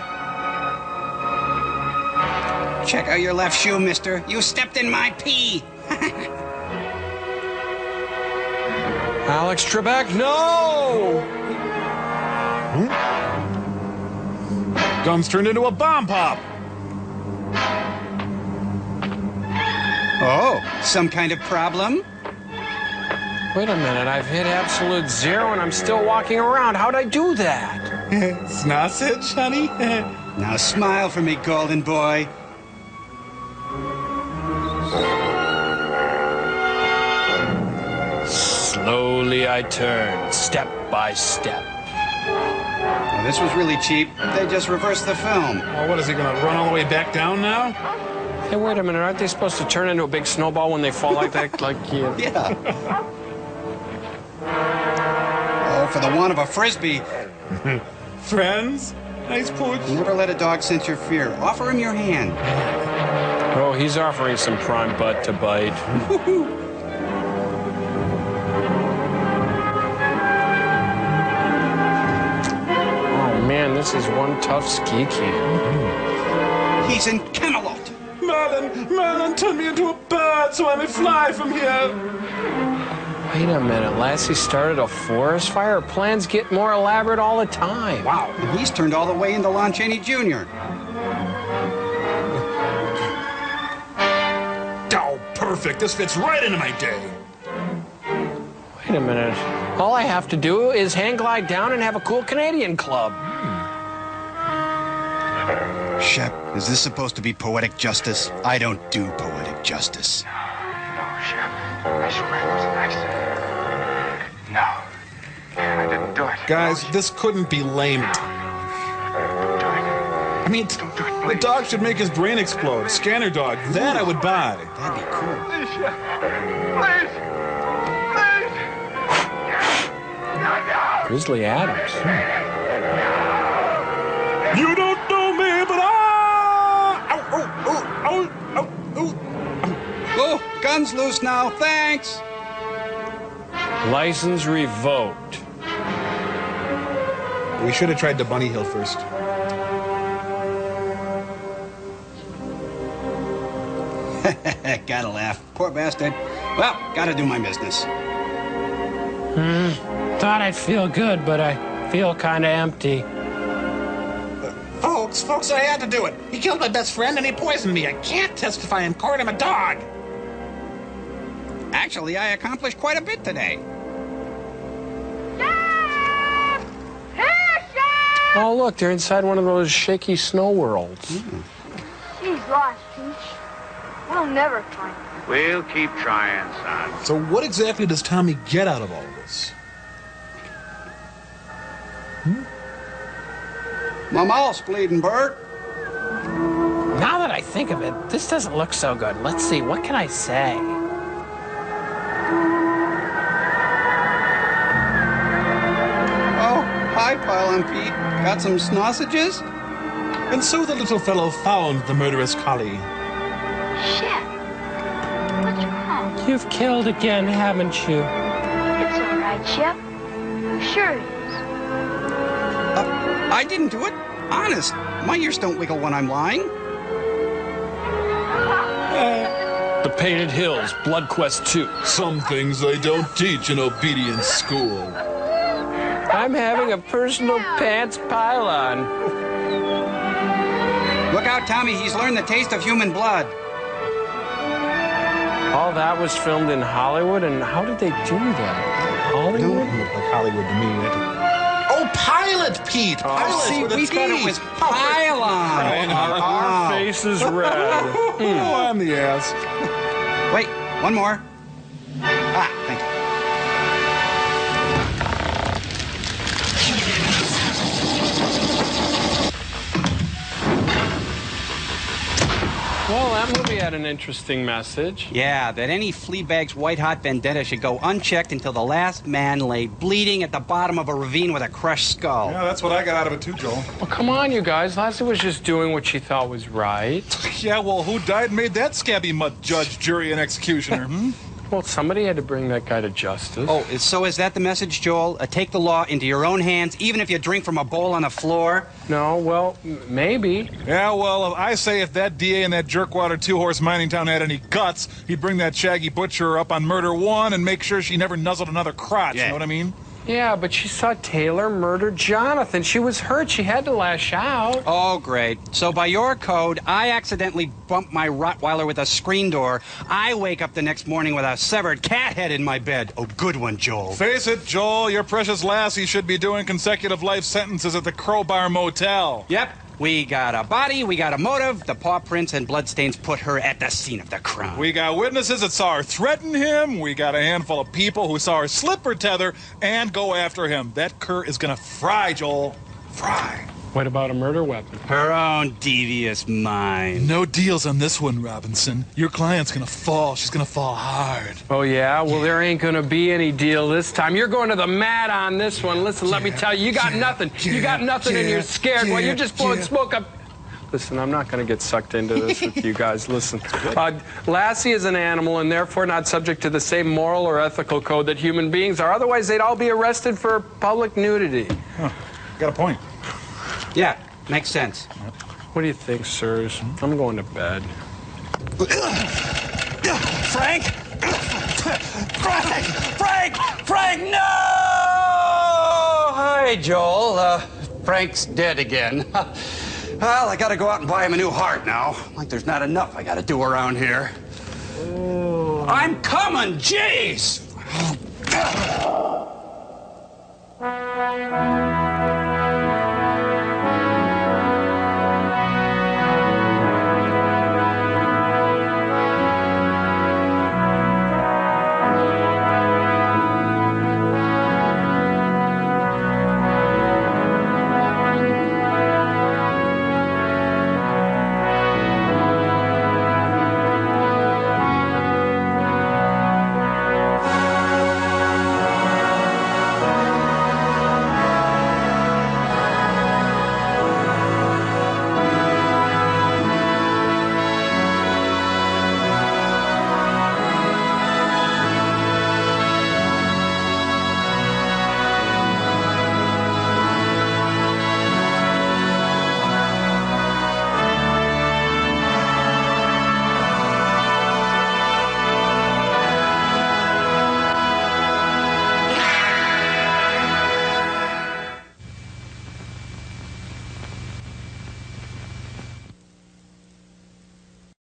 Check out your left shoe, mister. You stepped in my pee. Alex Trebek, no! Gun's turned into a bomb pop. Oh, some kind of problem? Wait a minute, I've hit absolute zero and I'm still walking around. How'd I do that? Sausage, honey? Now smile for me, golden boy. Slowly I turned, step by step. Well, this was really cheap. They just reversed the film. Well, what, is he going to run all the way back down now? Hey, wait a minute, aren't they supposed to turn into a big snowball when they fall like that? Yeah. Oh, for the want of a frisbee. Friends? Nice pooch. Never let a dog sense your fear. Offer him your hand. Oh, he's offering some prime butt to bite. Man, this is one tough ski camp. He's in Camelot. Merlin, turn me into a bird so I may fly from here. Wait a minute, Lassie started a forest fire? Her plans get more elaborate all the time. Wow, and he's turned all the way into Lon Chaney Jr. Oh, perfect. This fits right into my day. Wait a minute. All I have to do is hang glide down and have a cool Canadian club. Shep, is this supposed to be poetic justice? I don't do poetic justice. No, Shep. I swear it was an accident. No. I didn't do it. Guys, this couldn't be lamer. I mean, the dog should make his brain explode. Scanner dog. That I would buy. That'd be cool. Please, Shep. Please. Please. Grizzly Adams. You don't know me, but Oh, gun's loose now. Thanks. License revoked. We should have tried the Bunny Hill first. Gotta laugh. Poor bastard. Well, gotta do my business. Thought I'd feel good, but I feel kind of empty. Folks, I had to do it. He killed my best friend and he poisoned me. I can't testify in court. I'm a dog. Actually, I accomplished quite a bit today. Oh, look, they're inside one of those shaky snow worlds. She's lost, Peach. We'll never find her. We'll keep trying, son. So what exactly does Tommy get out of all this? My mouth's bleeding, Bert. Now that I think of it, this doesn't look so good. Let's see, what can I say? Oh, hi, Pile Pete. Got some sausages? And so the little fellow found the murderous collie. Shep, what's wrong? You've killed again, haven't you? It's all right, Shep. I'm sure it is. I didn't do it. Honest. My ears don't wiggle when I'm lying. The Painted Hills, Blood Quest 2. Some things they don't teach in obedience school. I'm having a personal pants pylon. Look out, Tommy. He's learned the taste of human blood. All that was filmed in Hollywood, and how did they do that? Hollywood? Don't look like Hollywood to me. Oh, Pilot, Pete! Pilot See, with a we T. thought it was pylon. Our faces red. Oh, I'm the ass. Wait, one more. Ah, thank you. Well, that movie had an interesting message. Yeah, that any Fleabag's white-hot vendetta should go unchecked until the last man lay bleeding at the bottom of a ravine with a crushed skull. Yeah, that's what I got out of it too, Joel. Well, come on, you guys. Lassie was just doing what she thought was right. Yeah, well, who died and made that scabby mutt judge, jury, and executioner, Well, somebody had to bring that guy to justice. Oh, so is that the message, Joel? Take the law into your own hands, even if you drink from a bowl on the floor? No, well, maybe. Yeah, well, I say if that DA in that jerkwater two-horse mining town had any guts, he'd bring that shaggy butcher up on murder one and make sure she never nuzzled another crotch, you know what I mean? Yeah, but she saw Taylor murder Jonathan. She was hurt. She had to lash out. Oh, great. So by your code, I accidentally bumped my Rottweiler with a screen door. I wake up the next morning with a severed cat head in my bed. Oh, good one, Joel. Face it, Joel, your precious Lassie should be doing consecutive life sentences at the Crowbar Motel. Yep. We got a body, we got a motive. The paw prints and bloodstains put her at the scene of the crime. We got witnesses that saw her threaten him. We got a handful of people who saw her slip her tether and go after him. That cur is gonna fry, Joel. Fry. What about a murder weapon? Her own devious mind. No deals on this one, Robinson. Your client's gonna fall. She's gonna fall hard. Oh, yeah? Well, there ain't gonna be any deal this time. You're going to the mat on this one. Listen, let me tell you, you got nothing. You got nothing and you're scared. Well, you're just blowing smoke up. Listen, I'm not going to get sucked into this with you guys. Listen, Lassie is an animal and therefore not subject to the same moral or ethical code that human beings are. Otherwise, they'd all be arrested for public nudity. Huh. Got a point. Yeah, makes sense. What do you think, sirs? I'm going to bed. Frank! Frank, no! Hi, Joel. Frank's dead again. Well, I gotta go out and buy him a new heart now. Like there's not enough I gotta do around here. I'm coming, jeez!